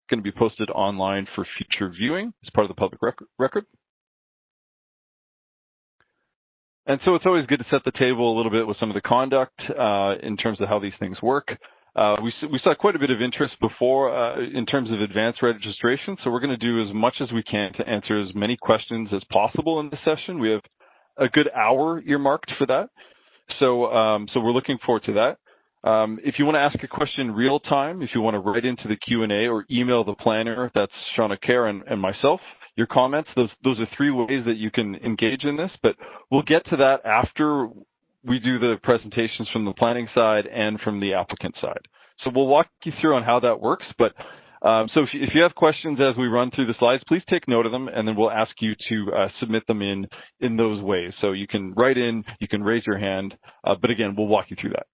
going to be posted online for future viewing as part of the public record. And so it's always good to set the table a little bit with some of the conduct in terms of how these things work. We saw quite a bit of interest before in terms of advanced registration, so we're going to do as much as we can to answer as many questions as possible in the session. We have a good hour earmarked for that, so we're looking forward to that. If you want to ask a question real time, if you want to write into the Q&A or email the planner, that's Shauna Kerr and myself, your comments, those are three ways that you can engage in this, but we'll get to that after we do the presentations from the planning side and from the applicant side. So we'll walk you through on how that works, but so if you have questions as we run through the slides, please take note of them, and then we'll ask you to submit them in those ways. So you can write in, you can raise your hand, but again, we'll walk you through that.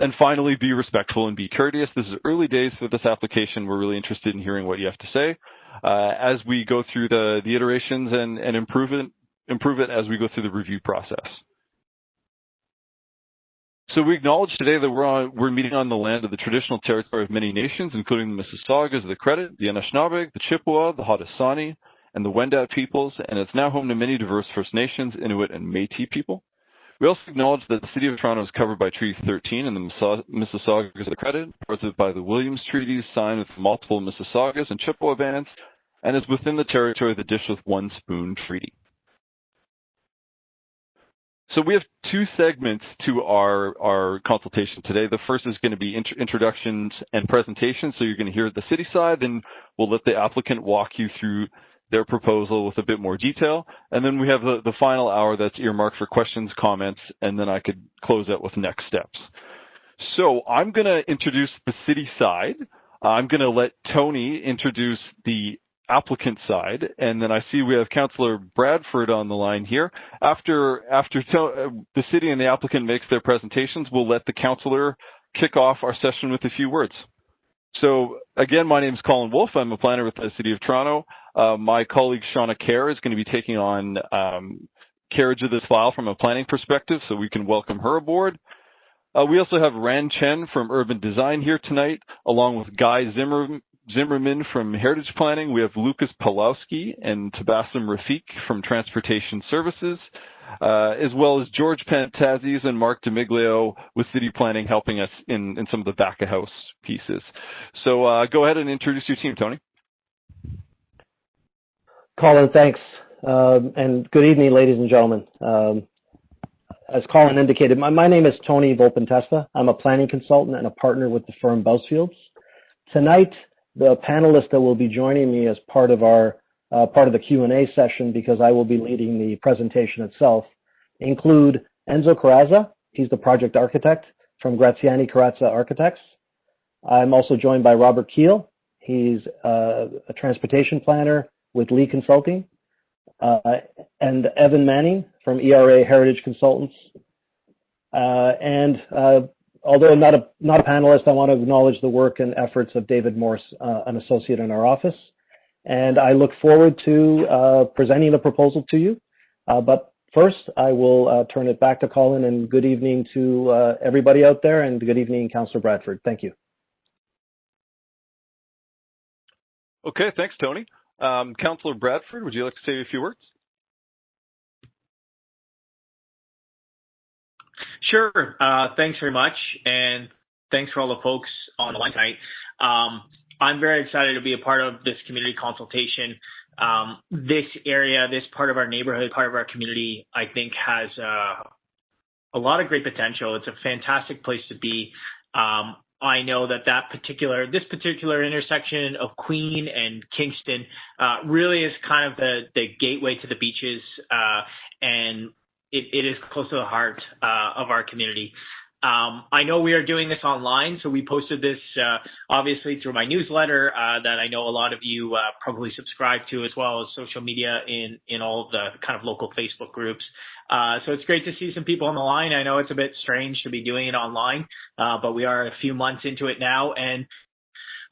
And finally, be respectful and be courteous. This is early days for this application. We're really interested in hearing what you have to say as we go through the iterations and improve it as we go through the review process. So we acknowledge today that we're meeting on the land of the traditional territory of many nations, including the Mississaugas of the Credit, the Anishinaabe, the Chippewa, the Haudenosaunee, and the Wendat peoples, and it's now home to many diverse First Nations, Inuit, and Métis people. We also acknowledge that the City of Toronto is covered by Treaty 13 and the Mississaugas of the Credit, supported by the Williams Treaties signed with multiple Mississaugas and Chippewa bands, and is within the territory of the Dish with One Spoon Treaty. So we have two segments to our consultation today. The first is going to be introductions and presentations. So you're going to hear the city side, then we'll let the applicant walk you through their proposal with a bit more detail. And then we have the final hour that's earmarked for questions, comments, and then I could close out with next steps. So I'm going to introduce the city side. I'm going to let Tony introduce the applicant side, and then I see we have Councillor Bradford on the line here. After the city and the applicant makes their presentations, we'll let the councillor kick off our session with a few words. So again, my name is Colin Wolfe. I'm a planner with the City of Toronto. My colleague Shauna Kerr is going to be taking on carriage of this file from a planning perspective, so we can welcome her aboard. We also have Ran Chen from Urban Design here tonight, along with Guy Zimmerman from Heritage Planning. We have Lucas Pawlowski and Tabassum Rafiq from Transportation Services, as well as George Pantazis and Mark DeMiglio with City Planning helping us in some of the back-of-house pieces. So go ahead and introduce your team, Tony. Colin, thanks. And good evening, ladies and gentlemen. As Colin indicated, my name is Tony Volpentesta. I'm a planning consultant and a partner with the firm Bousfields. Tonight, the panelists that will be joining me as part of the Q&A session, because I will be leading the presentation itself, include Enzo Carrazza. He's the project architect from Graziani Carrazza Architects. I'm also joined by Robert Keel. He's a transportation planner with Lee Consulting, and Evan Manning from ERA Heritage Consultants. Although not a panelist, I want to acknowledge the work and efforts of David Morse, an associate in our office. And I look forward to presenting the proposal to you. But first, I will turn it back to Colin, and good evening to everybody out there, and good evening, Councillor Bradford. Thank you. Okay, thanks, Tony. Councillor Bradford, would you like to say a few words? Sure. Thanks very much, and thanks for all the folks on the line tonight. I'm very excited to be a part of this community consultation. This area, this part of our neighborhood, part of our community, I think has a lot of great potential. It's a fantastic place to be. I know that this particular intersection of Queen and Kingston really is kind of the gateway to the beaches, and it is close to the heart of our community. I know we are doing this online, so we posted this obviously through my newsletter that I know a lot of you probably subscribe to, as well as social media in all of the kind of local Facebook groups. So it's great to see some people on the line. I know it's a bit strange to be doing it online, but we are a few months into it now. And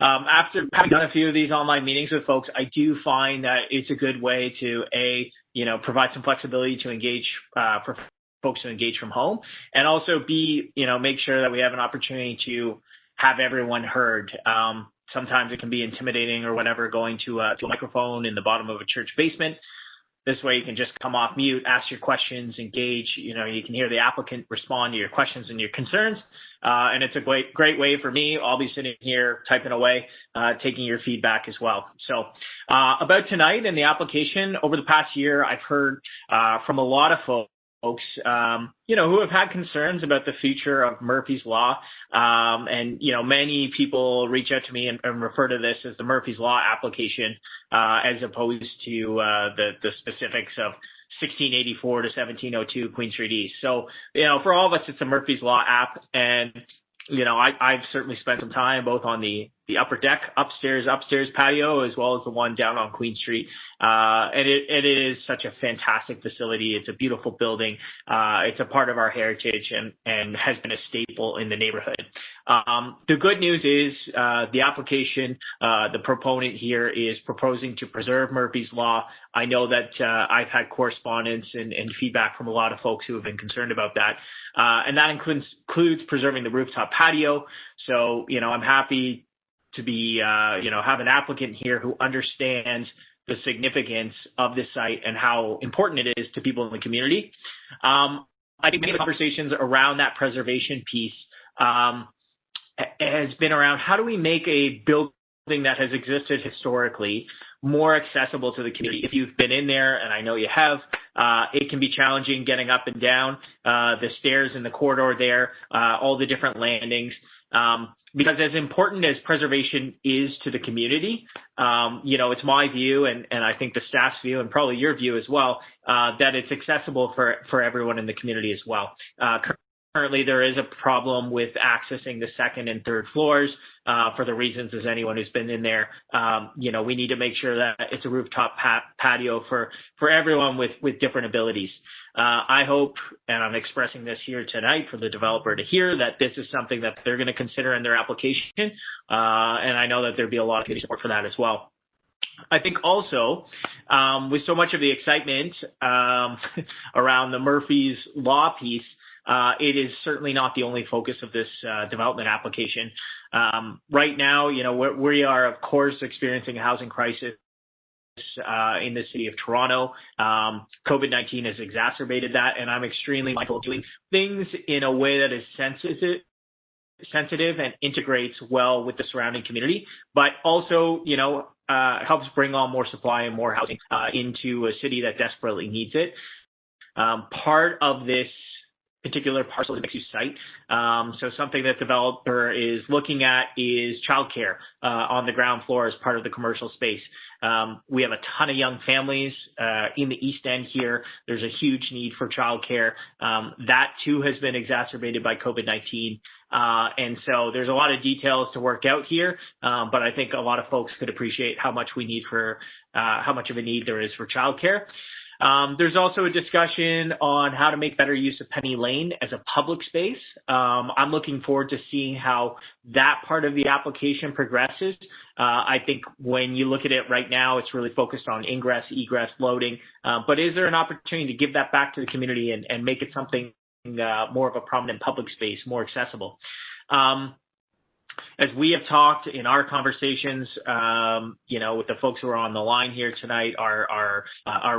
after having done a few of these online meetings with folks, I do find that it's a good way to, provide some flexibility to engage for folks to engage from home, and also make sure that we have an opportunity to have everyone heard. sometimes it can be intimidating or whatever, going to a microphone in the bottom of a church basement. This way you can just come off mute, ask your questions, engage. You can hear the applicant respond to your questions and your concerns. And it's a great way for me. I'll be sitting here typing away, taking your feedback as well. So about tonight and the application, over the past year, I've heard from a lot of folks, who have had concerns about the future of Murphy's Law. And many people reach out to me and refer to this as the Murphy's Law application, as opposed to the specifics of 1684 to 1702 Queen Street East. So, for all of us, it's a Murphy's Law app. And, I've certainly spent some time both on the upper deck, upstairs patio, as well as the one down on Queen Street. And it is such a fantastic facility. It's a beautiful building. It's a part of our heritage and has been a staple in the neighborhood. The good news is the application, the proponent here is proposing to preserve Murphy's Law. I know that I've had correspondence and feedback from a lot of folks who have been concerned about that. And that includes preserving the rooftop patio. So, I'm happy to be, have an applicant here who understands the significance of this site and how important it is to people in the community. I think many of the conversations around that preservation piece has been around how do we make a building that has existed historically more accessible to the community. If you've been in there, and I know you have, it can be challenging getting up and down the stairs in the corridor there, all the different landings. Because as important as preservation is to the community, it's my view, and I think the staff's view, and probably your view as well, that it's accessible for everyone in the community as well. Currently, there is a problem with accessing the second and third floors for the reasons as anyone who's been in there. We need to make sure that it's a rooftop patio for everyone with different abilities. I hope, and I'm expressing this here tonight for the developer to hear, that this is something that they're going to consider in their application. And I know that there'd be a lot of support for that as well. I think also, with so much of the excitement around the Murphy's Law piece, it is certainly not the only focus of this development application. Right now, we are, of course, experiencing a housing crisis in the city of Toronto. COVID-19 has exacerbated that, and I'm extremely mindful of doing things in a way that is sensitive and integrates well with the surrounding community, but also, helps bring on more supply and more housing into a city that desperately needs it. Part of this particular parcel is a mixed-use site. So something that the developer is looking at is childcare on the ground floor as part of the commercial space. We have a ton of young families in the East End here. There's a huge need for childcare. That too has been exacerbated by COVID-19. And so there's a lot of details to work out here, but I think a lot of folks could appreciate how much how much of a need there is for childcare. There's also a discussion on how to make better use of Penny Lane as a public space. I'm looking forward to seeing how that part of the application progresses. I think when you look at it right now, it's really focused on ingress, egress, loading. But is there an opportunity to give that back to the community and make it something more of a prominent public space, more accessible? As we have talked in our conversations, with the folks who are on the line here tonight, our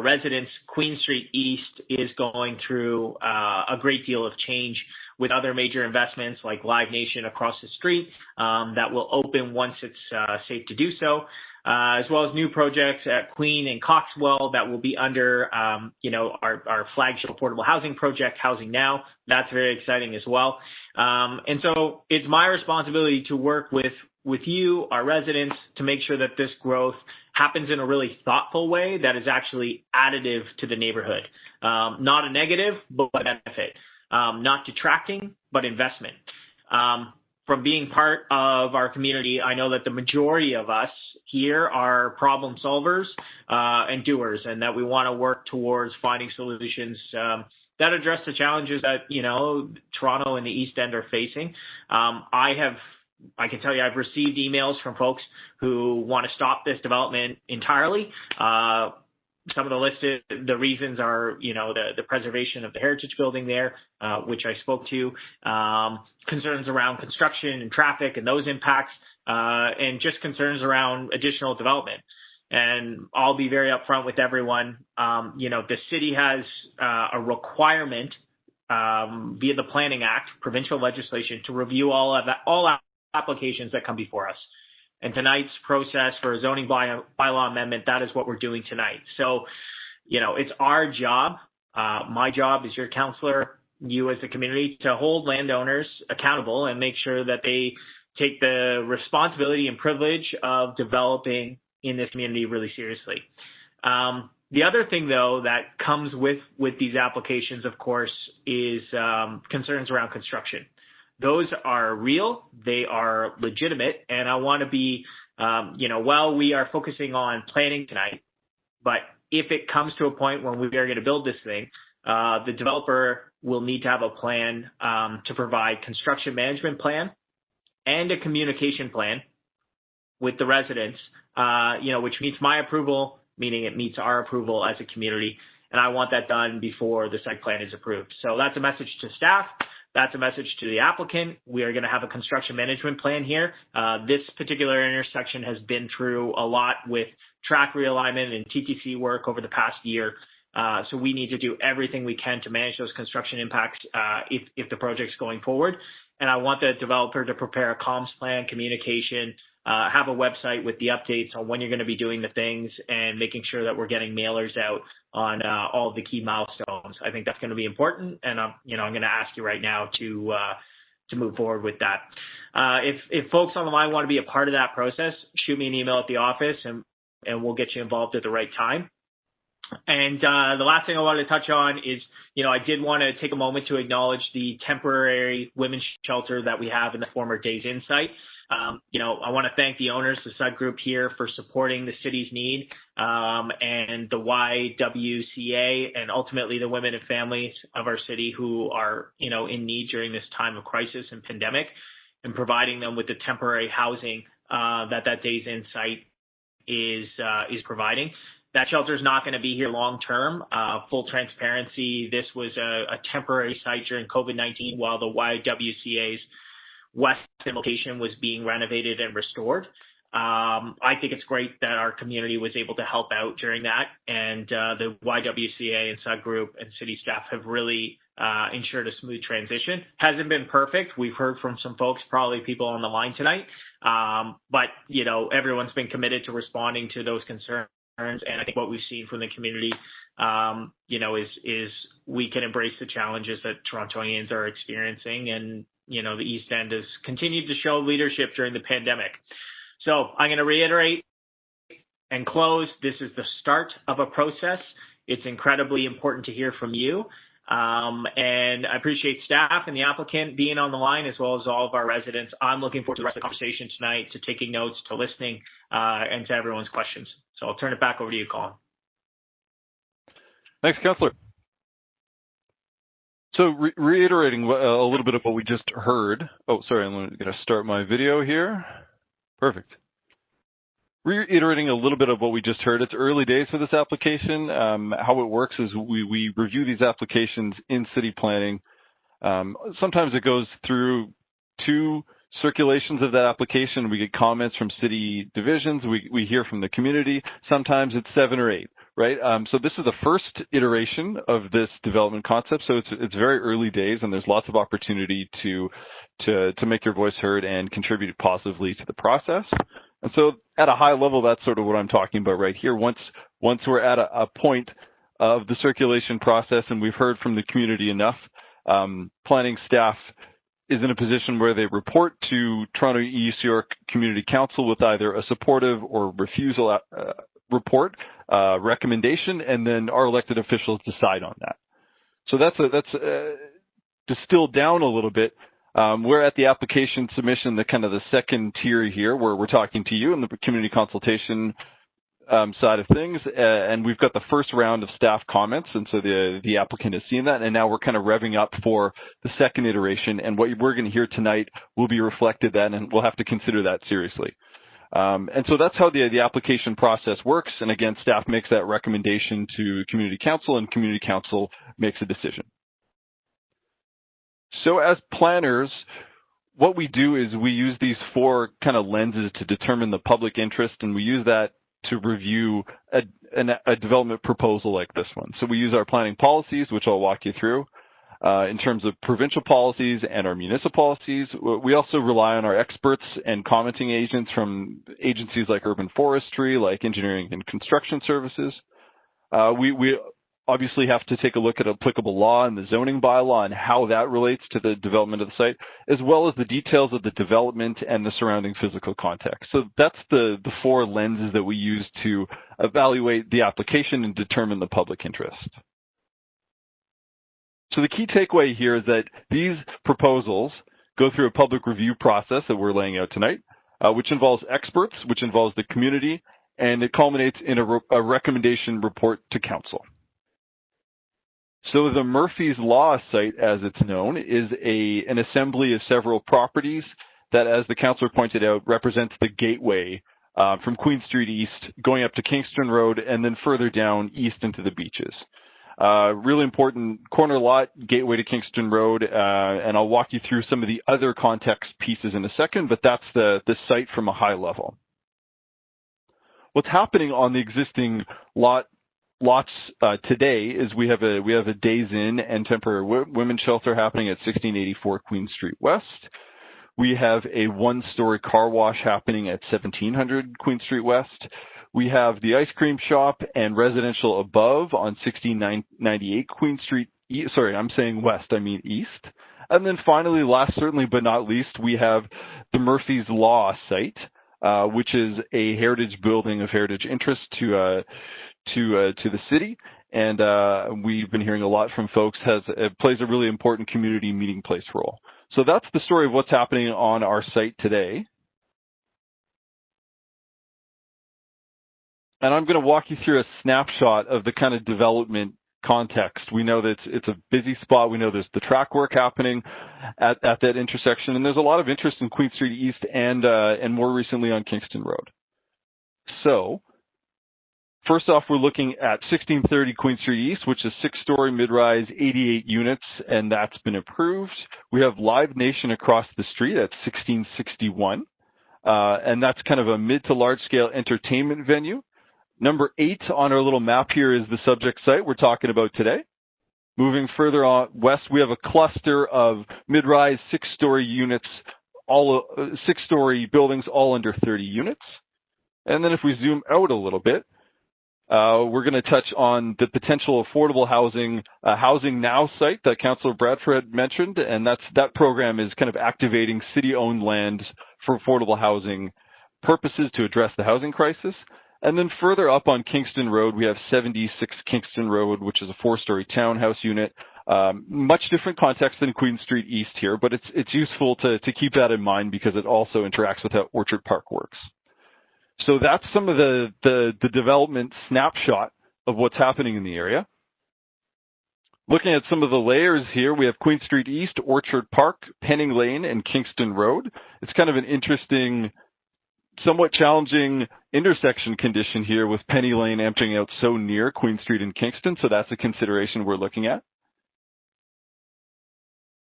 residents, Queen Street East is going through a great deal of change with other major investments like Live Nation across the street that will open once it's safe to do so. As well as new projects at Queen and Coxwell that will be under, our flagship affordable housing project, Housing Now. That's very exciting as well. And so it's my responsibility to work with you, our residents, to make sure that this growth happens in a really thoughtful way that is actually additive to the neighborhood. Not a negative, but a benefit. Not detracting, but investment. From being part of our community, I know that the majority of us here are problem solvers and doers, and that we want to work towards finding solutions that address the challenges that, Toronto and the East End are facing. I can tell you I've received emails from folks who want to stop this development entirely. some of the reasons are, the preservation of the heritage building there, which I spoke to, concerns around construction and traffic and those impacts, and just concerns around additional development. And I'll be very upfront with everyone. The city has a requirement via the Planning Act, provincial legislation, to review all applications that come before us. And tonight's process for a zoning bylaw amendment, that is what we're doing tonight. So, it's our job. My job as your councillor, you as the community, to hold landowners accountable and make sure that they take the responsibility and privilege of developing in this community really seriously. The other thing, though, that comes with these applications, of course, is concerns around construction. Those are real, they are legitimate, and I want to be, while we are focusing on planning tonight, but if it comes to a point when we are going to build this thing, the developer will need to have a plan to provide construction management plan and a communication plan with the residents, which meets my approval, meaning it meets our approval as a community, and I want that done before the site plan is approved. So that's a message to staff. That's a message to the applicant. We are going to have a construction management plan here. This particular intersection has been through a lot with track realignment and TTC work over the past year. So we need to do everything we can to manage those construction impacts if the project's going forward. And I want the developer to prepare a comms plan, communication, have a website with the updates on when you're going to be doing the things and making sure that we're getting mailers out on all of the key milestones. I think that's going to be important, and I'm going to ask you right now to move forward with that. If folks on the line want to be a part of that process, shoot me an email at the office, and we'll get you involved at the right time. And the last thing I wanted to touch on is, I did want to take a moment to acknowledge the temporary women's shelter that we have in the former Days Inn site. I want to thank the owners, the subgroup here, for supporting the city's need, and the YWCA, and ultimately the women and families of our city who are, in need during this time of crisis and pandemic, and providing them with the temporary housing that Days Inn site is providing. That shelter is not going to be here long term. Full transparency, this was a temporary site during COVID-19 while the YWCA's Western location was being renovated and restored. I think it's great that our community was able to help out during that, and the YWCA and subgroup and city staff have really ensured a smooth transition. Hasn't been perfect. We've heard from some folks, probably people on the line tonight, but everyone's been committed to responding to those concerns. And I think what we've seen from the community, is we can embrace the challenges that Torontonians are experiencing, and the East End has continued to show leadership during the pandemic. So I'm going to reiterate and close. This is the start of a process. It's incredibly important to hear from you. And I appreciate staff and the applicant being on the line, as well as all of our residents. I'm looking forward to the rest of the conversation tonight, to taking notes, to listening, and to everyone's questions. So I'll turn it back over to you, Colin. Thanks, Councillor. So reiterating a little bit of what we just heard. Oh, sorry, I'm going to start my video here. Perfect. Reiterating a little bit of what we just heard, it's early days for this application. How it works is we review these applications in city planning. Sometimes it goes through 2 circulations of that application. We get comments from city divisions. We hear from the community. Sometimes it's 7 or 8, right? So this is the first iteration of this development concept. So it's very early days, and there's lots of opportunity to make your voice heard and contribute positively to the process. And so at a high level, that's sort of what I'm talking about right here. Once we're at a point of the circulation process and we've heard from the community enough, planning staff is in a position where they report to Toronto East York Community Council with either a supportive or refusal report, recommendation, and then our elected officials decide on that. So that's distilled down a little bit. We're at the application submission, the second tier here, where we're talking to you in the community consultation side of things, and we've got the first round of staff comments, and so the applicant has seen that, and now we're kind of revving up for the second iteration, and what we're going to hear tonight will be reflected then, and we'll have to consider that seriously. And so that's how the application process works. And again, staff makes that recommendation to community council, and community council makes a decision. So as planners, what we do is we use these four kind of lenses to determine the public interest, and we use that to review a development proposal like this one. So we use our planning policies, which I'll walk you through, in terms of provincial policies and our municipal policies. We also rely on our experts and commenting agents from agencies like urban forestry, like engineering and construction services. We obviously have to take a look at applicable law and the zoning bylaw and how that relates to the development of the site, as well as the details of the development and the surrounding physical context. So that's the four lenses that we use to evaluate the application and determine the public interest. So the key takeaway here is that these proposals go through a public review process that we're laying out tonight, which involves experts, which involves the community, and it culminates in a recommendation report to council. So the Murphy's Law site, as it's known, is an assembly of several properties that, as the councillor pointed out, represents the gateway from Queen Street East, going up to Kingston Road, and then further down east into the beaches. Really important corner lot, gateway to Kingston Road, and I'll walk you through some of the other context pieces in a second, but that's the site from a high level. What's happening on the existing lots today is we have a days in and temporary women's shelter happening at 1684 Queen Street West. We have a one-story car wash happening at 1700 Queen Street West. We have the ice cream shop and residential above on 1698 Queen Street East. Sorry, I'm saying west, I mean east. And then finally, last certainly but not least, we have the Murphy's Law site, which is a heritage building of heritage interest to the city, and we've been hearing a lot from folks. It plays a really important community meeting place role. So that's the story of what's happening on our site today. And I'm going to walk you through a snapshot of the kind of development context. We know that it's a busy spot. We know there's the track work happening at that intersection, and there's a lot of interest in Queen Street East and more recently on Kingston Road. So first off, we're looking at 1630 Queen Street East, which is 6-story mid-rise, 88 units, and that's been approved. We have Live Nation across the street at 1661, and that's kind of a mid to large scale entertainment venue. Number 8 on our little map here is the subject site we're talking about today. Moving further on west, we have a cluster of mid-rise 6-story units, all 6-story buildings, all under 30 units. And then if we zoom out a little bit, we're going to touch on the potential affordable housing, Housing Now site that Councillor Bradford mentioned, and that program is kind of activating city-owned land for affordable housing purposes to address the housing crisis. And then further up on Kingston Road, we have 76 Kingston Road, which is a 4-story townhouse unit. Much different context than Queen Street East here, but it's useful to keep that in mind because it also interacts with how Orchard Park works. So that's some of the development snapshot of what's happening in the area. Looking at some of the layers here, we have Queen Street East, Orchard Park, Penning Lane, and Kingston Road. It's kind of an interesting, somewhat challenging intersection condition here with Penny Lane emptying out so near Queen Street and Kingston, so that's a consideration we're looking at.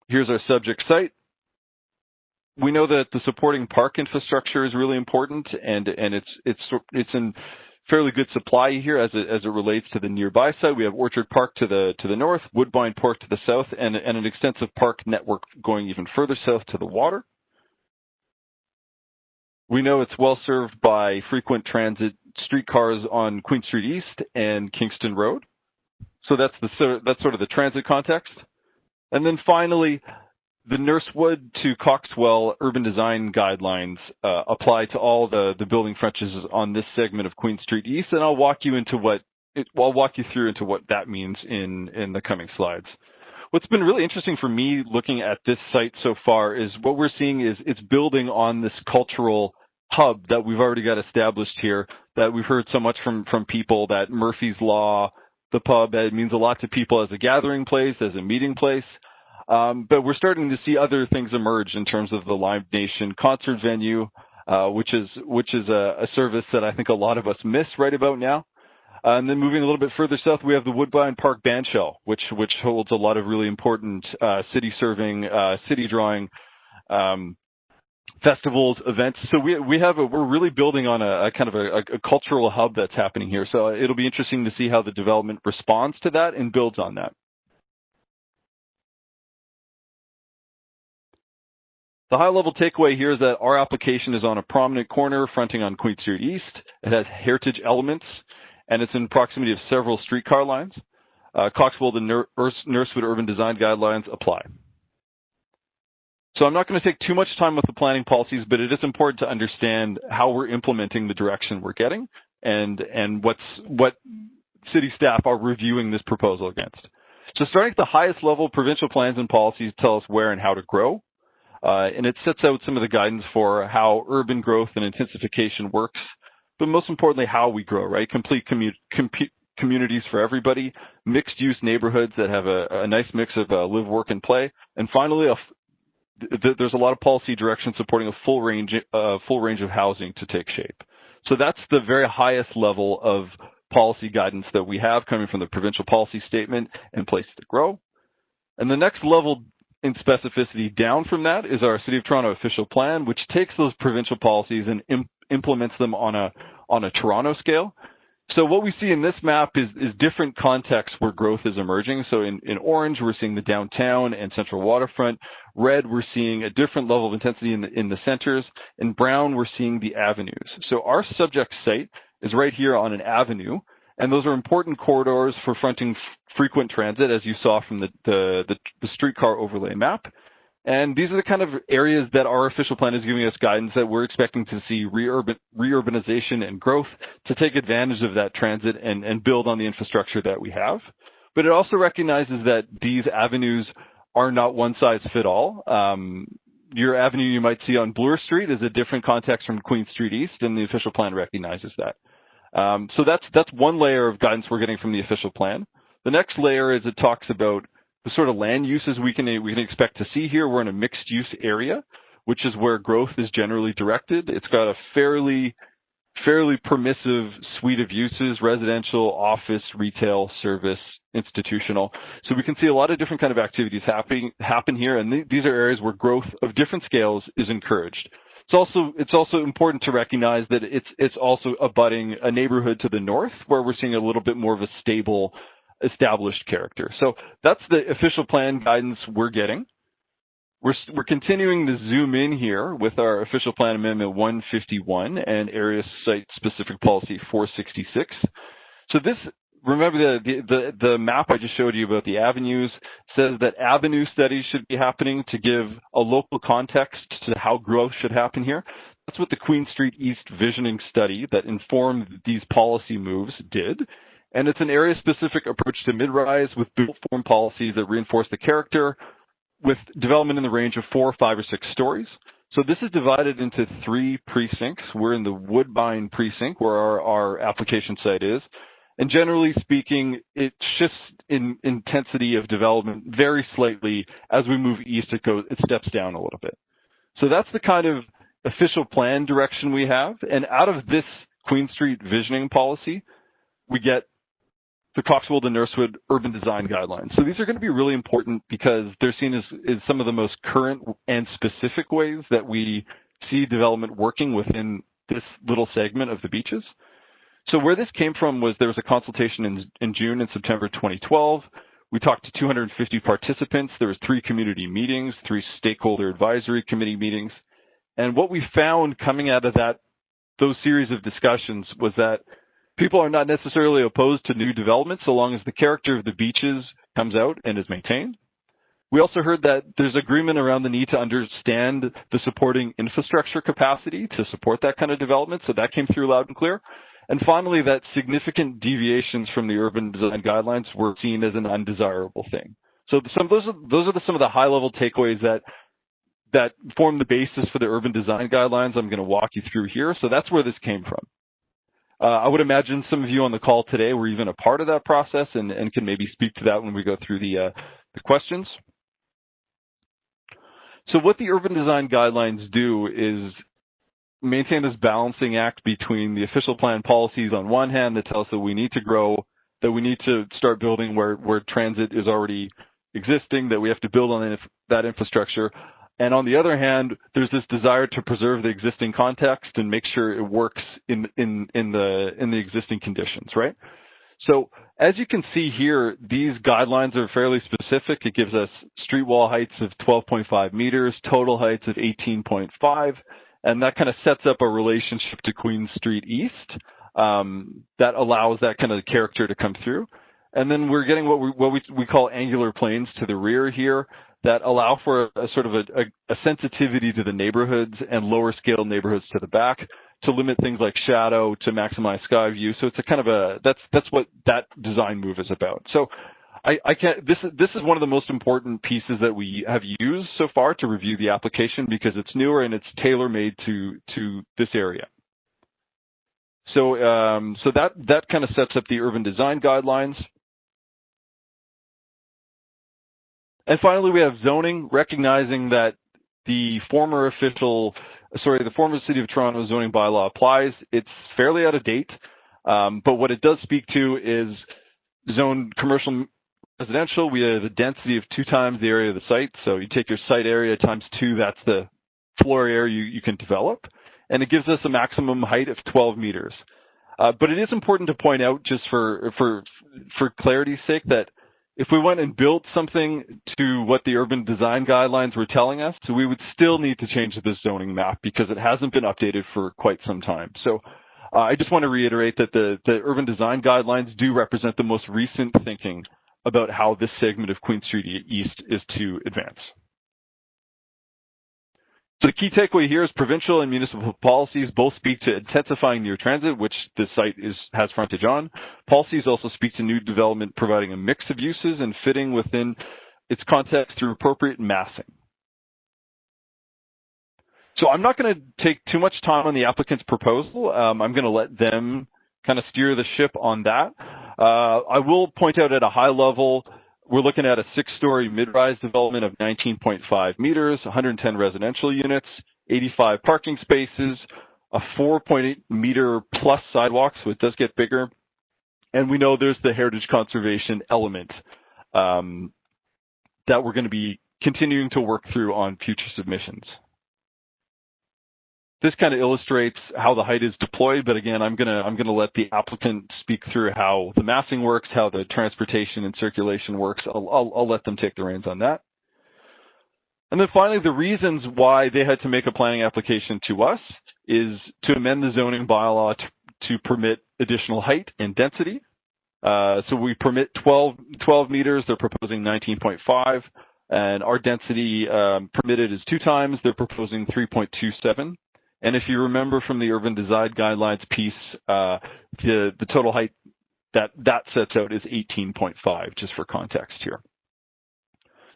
Here's our subject site. We know that the supporting park infrastructure is really important, and it's in fairly good supply here as it relates to the nearby site. We have Orchard Park to the north, Woodbine Park to the south, and an extensive park network going even further south to the water. We know it's well served by frequent transit streetcars on Queen Street East and Kingston Road. So that's sort of the transit context. And then finally, the Nursewood to Coxwell urban design guidelines apply to all the building frontages on this segment of Queen Street East, and I'll walk you through into what that means in the coming slides. What's been really interesting for me looking at this site so far is what we're seeing is it's building on this cultural hub that we've already got established here, that we've heard so much from people, that Murphy's Law, the pub, it means a lot to people as a gathering place, as a meeting place. But we're starting to see other things emerge in terms of the Live Nation concert venue, which is a service that I think a lot of us miss right about now. And then moving a little bit further south, we have the Woodbine Park Bandshell, which holds a lot of really important city serving, city drawing festivals, events. So we're really building on a kind of a cultural hub that's happening here. So it'll be interesting to see how the development responds to that and builds on that. The high-level takeaway here is that our application is on a prominent corner fronting on Queen Street East. It has heritage elements, and it's in proximity of several streetcar lines. Coxwold and Nursewood Urban Design Guidelines apply. So I'm not going to take too much time with the planning policies, but it is important to understand how we're implementing the direction we're getting and what city staff are reviewing this proposal against. So starting at the highest level, provincial plans and policies tell us where and how to grow. And it sets out some of the guidance for how urban growth and intensification works, but most importantly, how we grow, right? Complete communities for everybody, mixed-use neighborhoods that have a nice mix of live, work, and play. And finally, there's a lot of policy direction supporting a full range of housing to take shape. So that's the very highest level of policy guidance that we have coming from the provincial policy statement and places to grow. And the next level in specificity down from that is our City of Toronto official plan, which takes those provincial policies and implements them on a Toronto scale. So what we see in this map is different contexts where growth is emerging. So in orange, we're seeing the downtown and central waterfront. Red, we're seeing a different level of intensity in the centers. In brown, we're seeing the avenues. So our subject site is right here on an avenue, and those are important corridors for fronting frequent transit, as you saw from the streetcar overlay map. And these are the kind of areas that our official plan is giving us guidance that we're expecting to see reurbanization and growth to take advantage of that transit and build on the infrastructure that we have. But it also recognizes that these avenues are not one size fit all. Your avenue you might see on Bloor Street is a different context from Queen Street East, and the official plan recognizes that. So that's one layer of guidance we're getting from the official plan. The next layer is it talks about the sort of land uses we can expect to see here. We're in a mixed use area, which is where growth is generally directed. It's got a fairly permissive suite of uses: residential, office, retail, service, institutional. So we can see a lot of different kind of activities happen here, and these are areas where growth of different scales is encouraged. It's also important to recognize that it's also abutting a neighborhood to the north where we're seeing a little bit more of a stable, established character. So that's the official plan guidance we're getting. We're continuing to zoom in here with our official plan amendment 151 and area site specific policy 466. So this, remember the map I just showed you about the avenues says that avenue studies should be happening to give a local context to how growth should happen here. That's what the Queen Street East visioning study that informed these policy moves did. And it's an area-specific approach to mid-rise with built-form policies that reinforce the character with development in the range of 4, 5, or 6 stories. So this is divided into 3 precincts. We're in the Woodbine precinct where our application site is. And generally speaking, it shifts in intensity of development very slightly. As we move east, it steps down a little bit. So that's the kind of official plan direction we have. And out of this Queen Street visioning policy, we get the Coxwold and Nursewood Urban Design Guidelines. So these are going to be really important because they're seen as some of the most current and specific ways that we see development working within this little segment of the beaches. So where this came from was there was a consultation in June and September 2012. We talked to 250 participants. There was 3 community meetings, 3 stakeholder advisory committee meetings. And what we found coming out of those series of discussions was that people are not necessarily opposed to new development so long as the character of the beaches comes out and is maintained. We also heard that there's agreement around the need to understand the supporting infrastructure capacity to support that kind of development, so that came through loud and clear. And finally, that significant deviations from the urban design guidelines were seen as an undesirable thing. So those are some of the high-level takeaways that form the basis for the urban design guidelines I'm going to walk you through here. So that's where this came from. I would imagine some of you on the call today were even a part of that process and can maybe speak to that when we go through the questions. So what the urban design guidelines do is maintain this balancing act between the official plan policies on one hand that tell us that we need to grow, that we need to start building where transit is already existing, that we have to build on that infrastructure. And on the other hand, there's this desire to preserve the existing context and make sure it works in the existing conditions, right? So as you can see here, these guidelines are fairly specific. It gives us street wall heights of 12.5 meters, total heights of 18.5, and that kind of sets up a relationship to Queen Street East that allows that kind of character to come through. And then we're getting what we call angular planes to the rear here that allow for a sort of a sensitivity to the neighborhoods and lower scale neighborhoods to the back to limit things like shadow, to maximize sky view. So it's a kind of that's what that design move is about. So this is one of the most important pieces that we have used so far to review the application because it's newer and it's tailor-made to this area. So so that kind of sets up the urban design guidelines. And finally, we have zoning, recognizing that the former City of Toronto zoning bylaw applies. It's fairly out of date, but what it does speak to is zone commercial residential. We have a density of 2 times the area of the site. So you take your site area times 2, that's the floor area you can develop. And it gives us a maximum height of 12 meters. But it is important to point out, just for clarity's sake, that if we went and built something to what the urban design guidelines were telling us, so we would still need to change the zoning map because it hasn't been updated for quite some time. So I just want to reiterate that the urban design guidelines do represent the most recent thinking about how this segment of Queen Street East is to advance. So the key takeaway here is provincial and municipal policies both speak to intensifying near transit, which this site has frontage on. Policies also speak to new development providing a mix of uses and fitting within its context through appropriate massing. So I'm not going to take too much time on the applicant's proposal. I'm going to let them kind of steer the ship on that. I will point out at a high level, we're looking at a 6-story mid-rise development of 19.5 meters, 110 residential units, 85 parking spaces, a 4.8 meter plus sidewalk, so it does get bigger. And we know there's the heritage conservation element that we're going to be continuing to work through on future submissions. This kind of illustrates how the height is deployed, but again, I'm gonna let the applicant speak through how the massing works, how the transportation and circulation works. I'll let them take the reins on that. And then finally, the reasons why they had to make a planning application to us is to amend the zoning bylaw to permit additional height and density. So we permit 12 meters. They're proposing 19.5, and our density permitted is 2 times. They're proposing 3.27. And if you remember from the urban design guidelines piece, the total height that sets out is 18.5, just for context here.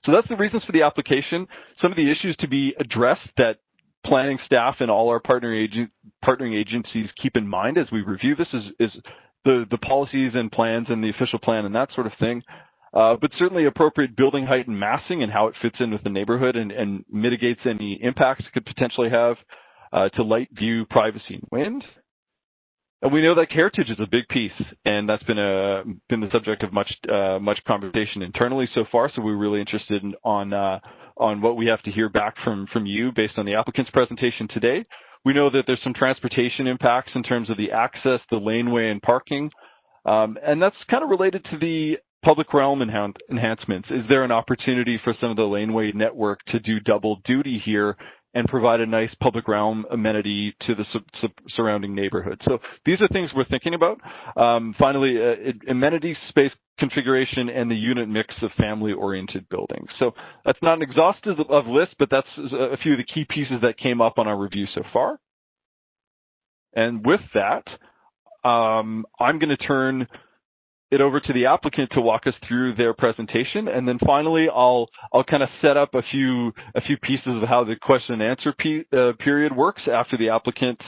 So that's the reasons for the application. Some of the issues to be addressed that planning staff and all our partnering agencies keep in mind as we review this is the policies and plans and the official plan and that sort of thing. But certainly appropriate building height and massing and how it fits in with the neighborhood and mitigates any impacts it could potentially have. To light, view, privacy, and wind. And we know that heritage is a big piece, and that's been the subject of much conversation internally so far. So we're really interested on what we have to hear back from you based on the applicant's presentation today. We know that there's some transportation impacts in terms of the access, the laneway, and parking, and that's kind of related to the public realm enhancements. Is there an opportunity for some of the laneway network to do double duty here and provide a nice public realm amenity to the surrounding neighborhood? So these are things we're thinking about. Finally, amenity space configuration and the unit mix of family-oriented buildings. So that's not an exhaustive list, but that's a few of the key pieces that came up on our review so far. And with that, I'm going to turn it over to the applicant to walk us through their presentation, and then finally I'll kind of set up a few pieces of how the question and answer period works after the applicant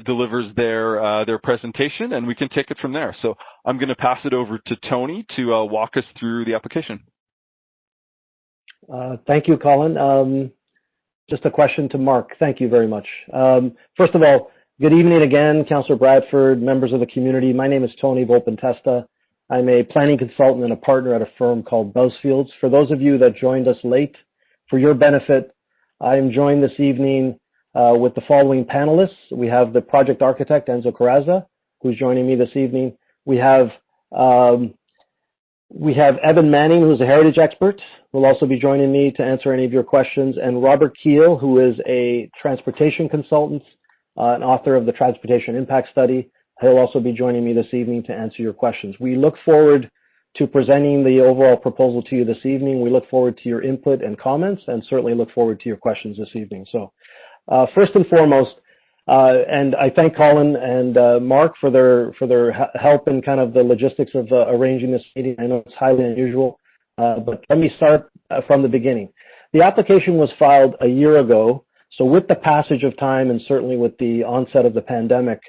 delivers their presentation, and we can take it from there. So I'm going to pass it over to Tony to walk us through the application. Thank you, Colin. just a question to Mark. Thank you very much. First of all, good evening again, Councillor Bradford, members of the community. My name is Tony Volpin-Testa. I'm a planning consultant and a partner at a firm called Bousfields. For those of you that joined us late, for your benefit, I am joined this evening with the following panelists. We have the project architect, Enzo Carrazza, who's joining me this evening. We have Evan Manning, who's a heritage expert, who will also be joining me to answer any of your questions, and Robert Keel, who is a transportation consultant, and author of the Transportation Impact Study. He'll also be joining me this evening to answer your questions. We look forward to presenting the overall proposal to you this evening. We look forward to your input and comments, and certainly look forward to your questions this evening. So first and foremost, and I thank Colin and Mark for their help in kind of the logistics of arranging this meeting. I know it's highly unusual, but let me start from the beginning. The application was filed a year ago, so with the passage of time and certainly with the onset of the pandemic,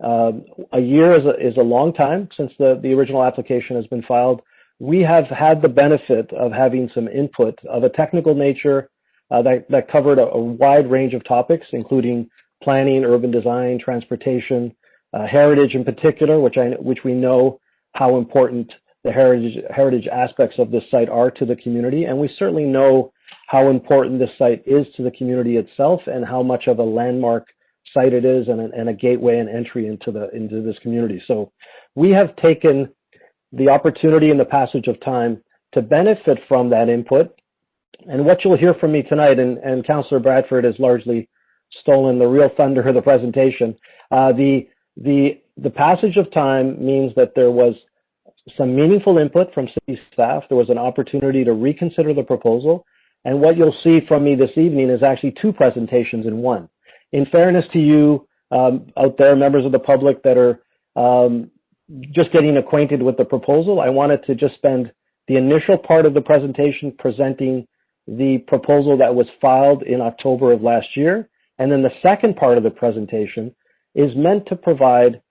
a year is a long time since the original application has been filed. We have had the benefit of having some input of a technical nature that covered a wide range of topics, including planning, urban design, transportation, heritage in particular, which we know how important the heritage aspects of this site are to the community, and we certainly know how important this site is to the community itself and how much of a landmark site it is and a gateway and entry into this community. So we have taken the opportunity in the passage of time to benefit from that input. And what you'll hear from me tonight, and Councillor Bradford has largely stolen the real thunder of the presentation, the passage of time means that there was some meaningful input from city staff. There was an opportunity to reconsider the proposal. And what you'll see from me this evening is actually two presentations in one. In fairness to you out there, members of the public that are just getting acquainted with the proposal, I wanted to just spend the initial part of the presentation presenting the proposal that was filed in October of last year. And then the second part of the presentation is meant to provide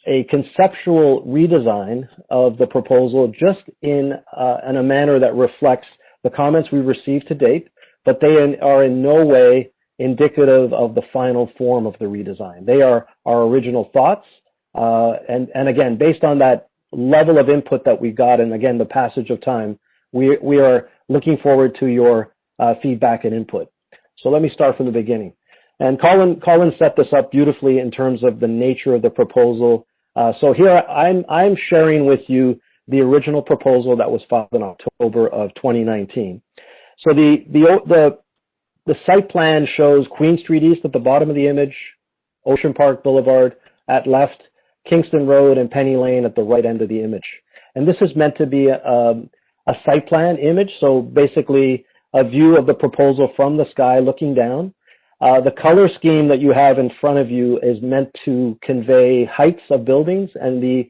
a conceptual redesign of the proposal just in a manner that reflects the comments we received to date, but they are in no way indicative of the final form of the redesign. They are our original thoughts, and again, based on that level of input that we got, and again, the passage of time, we are looking forward to your feedback and input. So let me start from the beginning. And Colin set this up beautifully in terms of the nature of the proposal. So here I'm sharing with you the original proposal that was filed in October of 2019. So the site plan shows Queen Street East at the bottom of the image, Ocean Park Boulevard at left, Kingston Road and Penny Lane at the right end of the image. And this is meant to be a site plan image, so basically a view of the proposal from the sky looking down. The color scheme that you have in front of you is meant to convey heights of buildings, and the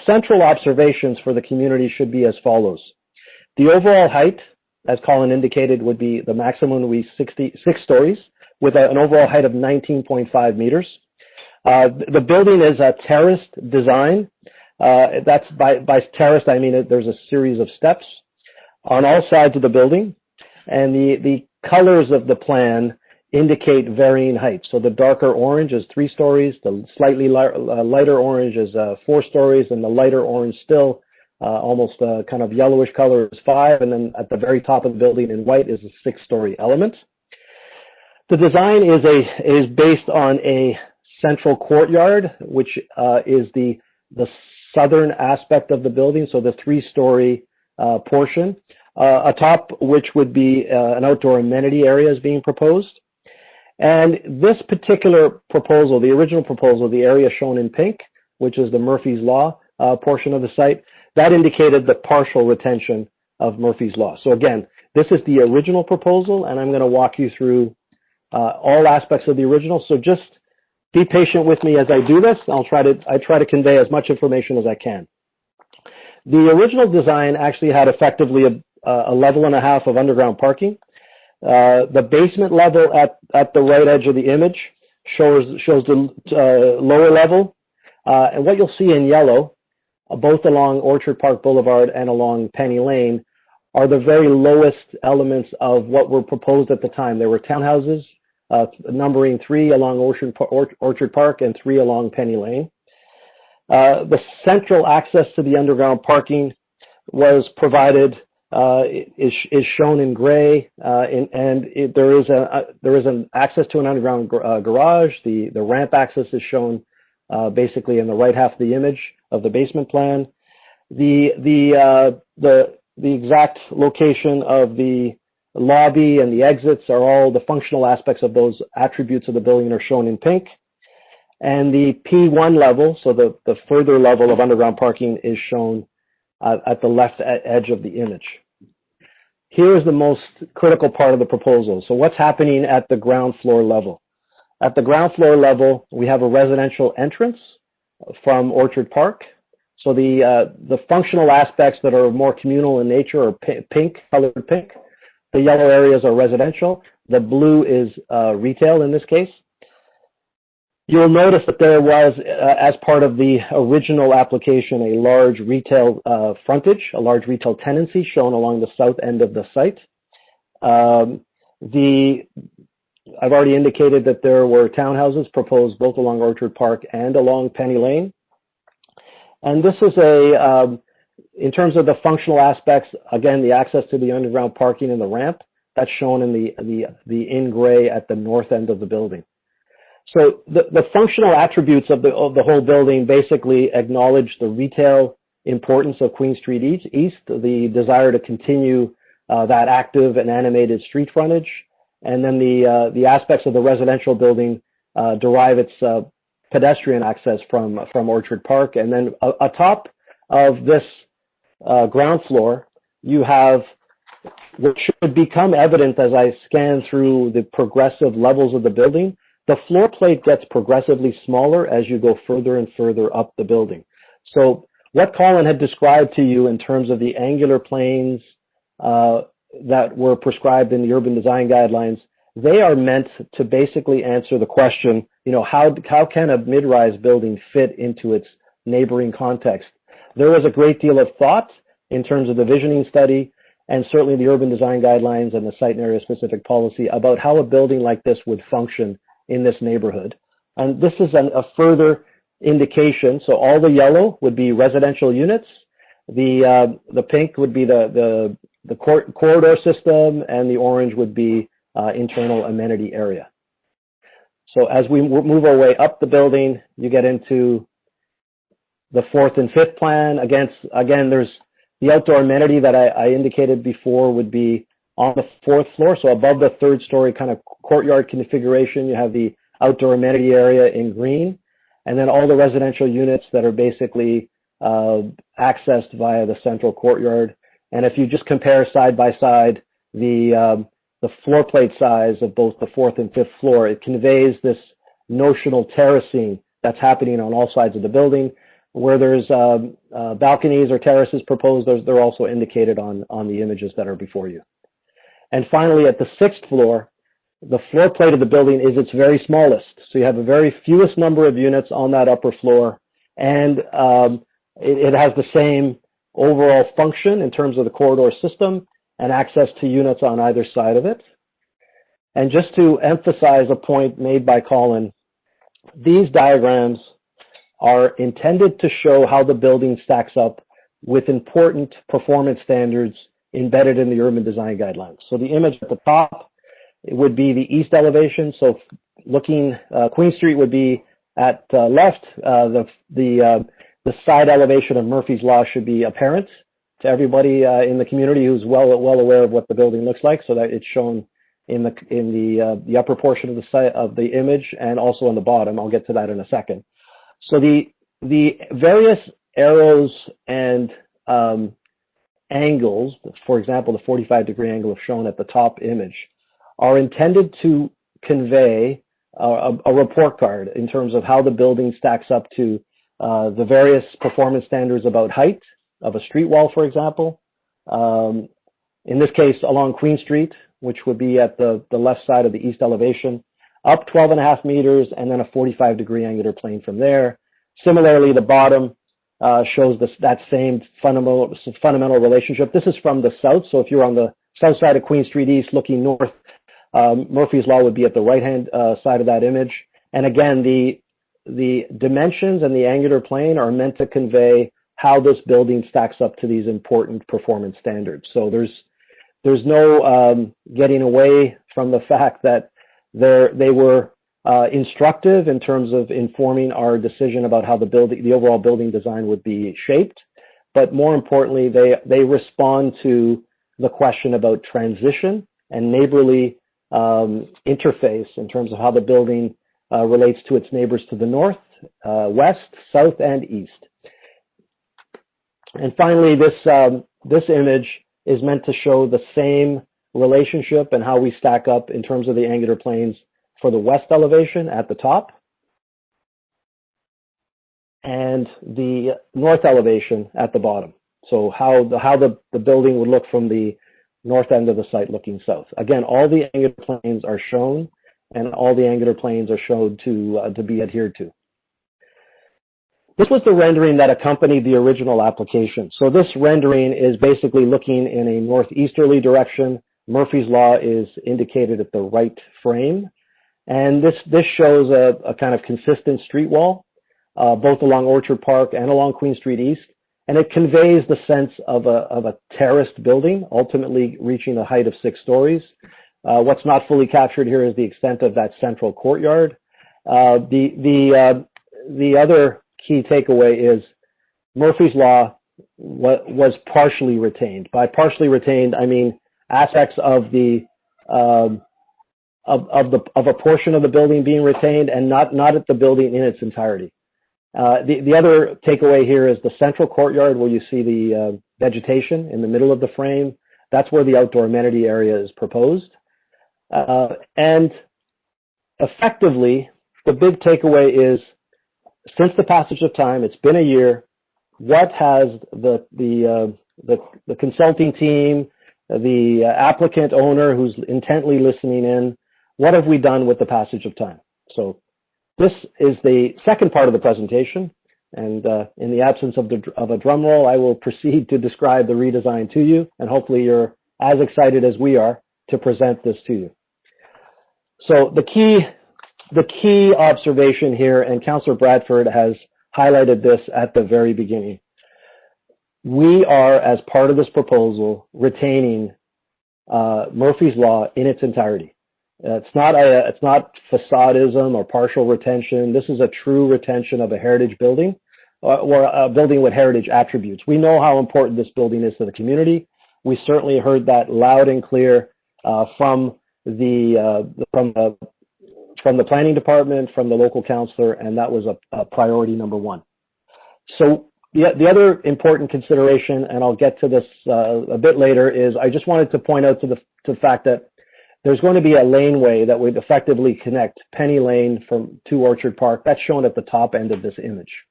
central observations for the community should be as follows. The overall height, as Colin indicated, would be the maximum would be 6 stories with an overall height of 19.5 meters. The building is a terraced design. That's by terraced, I mean there's a series of steps on all sides of the building, and the colors of the plan indicate varying heights. So the darker orange is 3 stories, the slightly lighter orange is 4 stories, and the lighter orange still almost kind of yellowish color is 5, and then at the very top of the building in white is a 6-story element. The design is based on a central courtyard, which is the southern aspect of the building, so the 3-story portion, atop which would be an outdoor amenity area is being proposed. And this particular proposal, the original proposal, the area shown in pink, which is the Murphy's Law portion of the site, that indicated the partial retention of Murphy's Law. So again, this is the original proposal, and I'm going to walk you through all aspects of the original. So just be patient with me as I do this. I try to convey as much information as I can. The original design actually had effectively a level and a half of underground parking. The basement level at the right edge of the image shows the lower level. And what you'll see in yellow, both along Orchard Park Boulevard and along Penny Lane, are the very lowest elements of what were proposed at the time. There were townhouses, numbering 3 along Orchard Park and 3 along Penny Lane. The central access to the underground parking was provided, is shown in gray, there is an access to an underground garage. The ramp access is shown basically in the right half of the image of the basement plan. The exact location of the lobby and the exits are all the functional aspects of those attributes of the building are shown in pink. And the P1 level, so the further level of underground parking, is shown at the left edge of the image. Here is the most critical part of the proposal. So what's happening at the ground floor level? At the ground floor level, we have a residential entrance from Orchard Park. So the functional aspects that are more communal in nature are pink, colored pink. The yellow areas are residential. The blue is retail in this case. You'll notice that there was, as part of the original application, a large retail frontage, a large retail tenancy shown along the south end of the site. I've already indicated that there were townhouses proposed both along Orchard Park and along Penny Lane. And this is in terms of the functional aspects, again, the access to the underground parking and the ramp, that's shown in the in gray at the north end of the building. So the functional attributes of the whole building basically acknowledge the retail importance of Queen Street East, the desire to continue that active and animated street frontage, and then the aspects of the residential building derive its pedestrian access from Orchard Park. And then atop of this ground floor, you have what should become evident as I scan through the progressive levels of the building. The floor plate gets progressively smaller as you go further and further up the building. So what Colin had described to you in terms of the angular planes that were prescribed in the urban design guidelines, they are meant to basically answer the question, how can a mid-rise building fit into its neighboring context? There was a great deal of thought in terms of the visioning study and certainly the urban design guidelines and the site and area specific policy about how a building like this would function in this neighborhood. And this is a further indication. So all the yellow would be residential units. The pink would be the corridor system, and the orange would be internal amenity area. So as we move our way up the building, you get into the 4th and 5th plan. Again, there's the outdoor amenity that I indicated before would be on the 4th floor. So above the 3rd story kind of courtyard configuration, you have the outdoor amenity area in green, and then all the residential units that are basically accessed via the central courtyard. And if you just compare side by side the floor plate size of both the 4th and 5th floor, it conveys this notional terracing that's happening on all sides of the building. Where there's balconies or terraces proposed, they're also indicated on the images that are before you. And finally, at the 6th floor, the floor plate of the building is its very smallest. So you have a very fewest number of units on that upper floor, and it has the same overall function in terms of the corridor system and access to units on either side of it. And just to emphasize a point made by Colin, these diagrams are intended to show how the building stacks up with important performance standards embedded in the urban design guidelines. So the image at the top, it would be the east elevation. So looking, Queen Street would be at left. The side elevation of Murphy's Law should be apparent to everybody in the community who's well aware of what the building looks like, so that it's shown in the upper portion of the site of the image and also on the bottom. I'll get to that in a second. So the various arrows and angles, for example, the 45-degree angle shown at the top image, are intended to convey a report card in terms of how the building stacks up to the various performance standards about height of a street wall, for example. In this case, along Queen Street, which would be at the left side of the east elevation, up 12.5 meters, and then a 45-degree angular plane from there. Similarly, the bottom, shows that same fundamental relationship. This is from the south, so if you're on the south side of Queen Street East looking north, Murphy's Law would be at the right-hand side of that image. And again, the dimensions and the angular plane are meant to convey how this building stacks up to these important performance standards. So there's no getting away from the fact that they were instructive in terms of informing our decision about how the overall building design would be shaped. But more importantly, they respond to the question about transition and neighborly interface in terms of how the building relates to its neighbors to the north, west, south, and east. And finally, this image is meant to show the same relationship and how we stack up in terms of the angular planes for the west elevation at the top and the north elevation at the bottom. So how the building would look from the north end of the site looking south. Again, all the angular planes are shown, and all the angular planes are shown to be adhered to. This was the rendering that accompanied the original application. So this rendering is basically looking in a northeasterly direction. Murphy's Law is indicated at the right frame. And this shows a kind of consistent street wall, both along Orchard Park and along Queen Street East. And it conveys the sense of a terraced building, ultimately reaching a height of 6 stories. What's not fully captured here is the extent of that central courtyard. The other key takeaway is Murphy's Law was partially retained. By partially retained, I mean aspects of a portion of the building being retained and not at the building in its entirety. The other takeaway here is the central courtyard where you see the vegetation in the middle of the frame. That's where the outdoor amenity area is proposed. And effectively, the big takeaway is, since the passage of time, it's been a year, what has the consulting team, the applicant owner who's intently listening in, what have we done with the passage of time? So this is the second part of the presentation, and in the absence of a drum roll, I will proceed to describe the redesign to you, and hopefully you're as excited as we are to present this to you. So the key observation here, and Councillor Bradford has highlighted this at the very beginning, we are, as part of this proposal, retaining Murphy's Law in its entirety. It's not facadism or partial retention. This is a true retention of a heritage building or a building with heritage attributes. We know how important this building is to the community. We certainly heard that loud and clear from the planning department, from the local councillor, and that was a priority number one. So the other important consideration, and I'll get to this a bit later, is I just wanted to point out to the fact that there's going to be a laneway that would effectively connect Penny Lane to Orchard Park. That's shown at the top end of this image.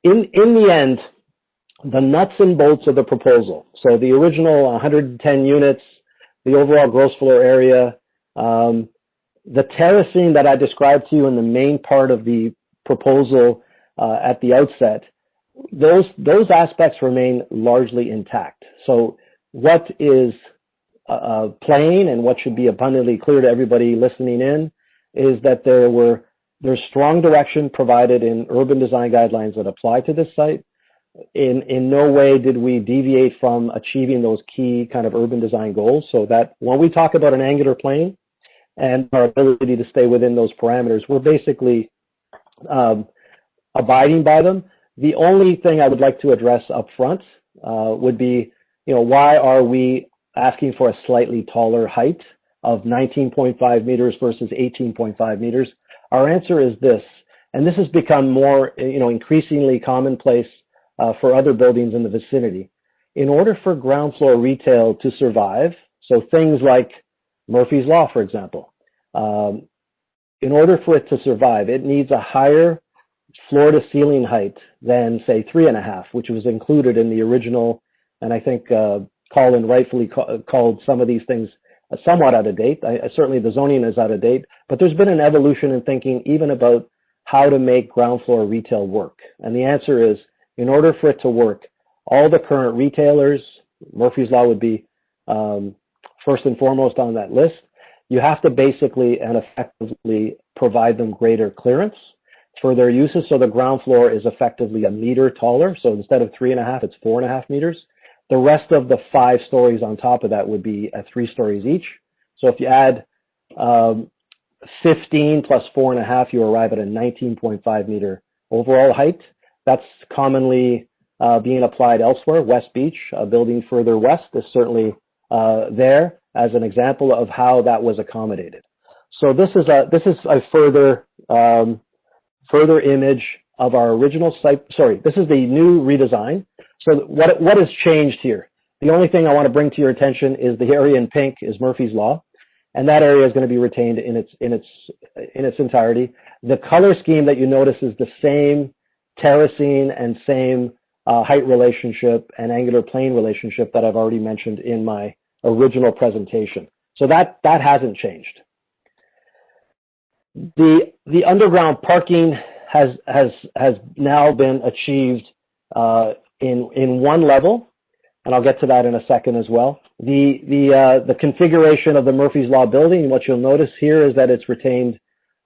In the end, the nuts and bolts of the proposal, so the original 110 units, the overall gross floor area, the terracing that I described to you in the main part of the proposal at the outset, those aspects remain largely intact. So what is plain and what should be abundantly clear to everybody listening in is that there's strong direction provided in urban design guidelines that apply to this site. In no way did we deviate from achieving those key kind of urban design goals, so that when we talk about an angular plane and our ability to stay within those parameters, we're basically abiding by them. The only thing I would like to address up front would be, why are we asking for a slightly taller height of 19.5 meters versus 18.5 meters? Our answer is this, and this has become more, increasingly commonplace for other buildings in the vicinity. In order for ground floor retail to survive, so things like Murphy's Law, for example, in order for it to survive, it needs a higher floor-to-ceiling height than, say, 3.5, which was included in the original, and I think Colin rightfully called some of these things somewhat out of date. Certainly the zoning is out of date, but there's been an evolution in thinking even about how to make ground floor retail work. And the answer is in order for it to work, all the current retailers, Murphy's Law would be first and foremost on that list. You have to basically and effectively provide them greater clearance for their uses. So the ground floor is effectively a meter taller. So instead of 3.5, it's 4.5 meters. The rest of the 5 stories on top of that would be at 3 stories each. So if you add 15 plus 4.5, you arrive at a 19.5 meter overall height. That's commonly being applied elsewhere. West Beach, a building further west, is certainly there as an example of how that was accommodated. So this is a further image of our original site. Sorry, this is the new redesign. So what has changed here? The only thing I want to bring to your attention is the area in pink is Murphy's Law, and that area is going to be retained in its entirety. The color scheme that you notice is the same terracing and same height relationship and angular plane relationship that I've already mentioned in my original presentation. So that hasn't changed. The underground parking has now been achieved in one level, and I'll get to that in a second as well. The configuration of the Murphy's Law building, what you'll notice here is that it's retained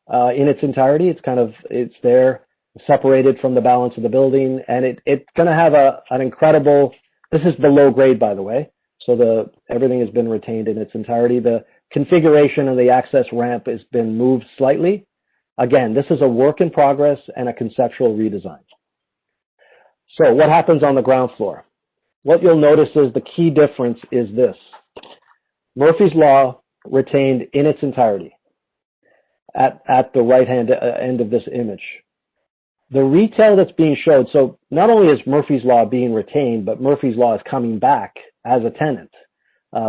in its entirety. It's there, separated from the balance of the building, and it's going to have an incredible. This is below grade, by the way, so everything has been retained in its entirety. The configuration of the access ramp has been moved slightly. Again, this is a work in progress and a conceptual redesign. So what happens on the ground floor? What you'll notice is the key difference is this. Murphy's Law retained in its entirety at the right-hand end of this image. The retail that's being showed, so not only is Murphy's Law being retained, but Murphy's Law is coming back as a tenant.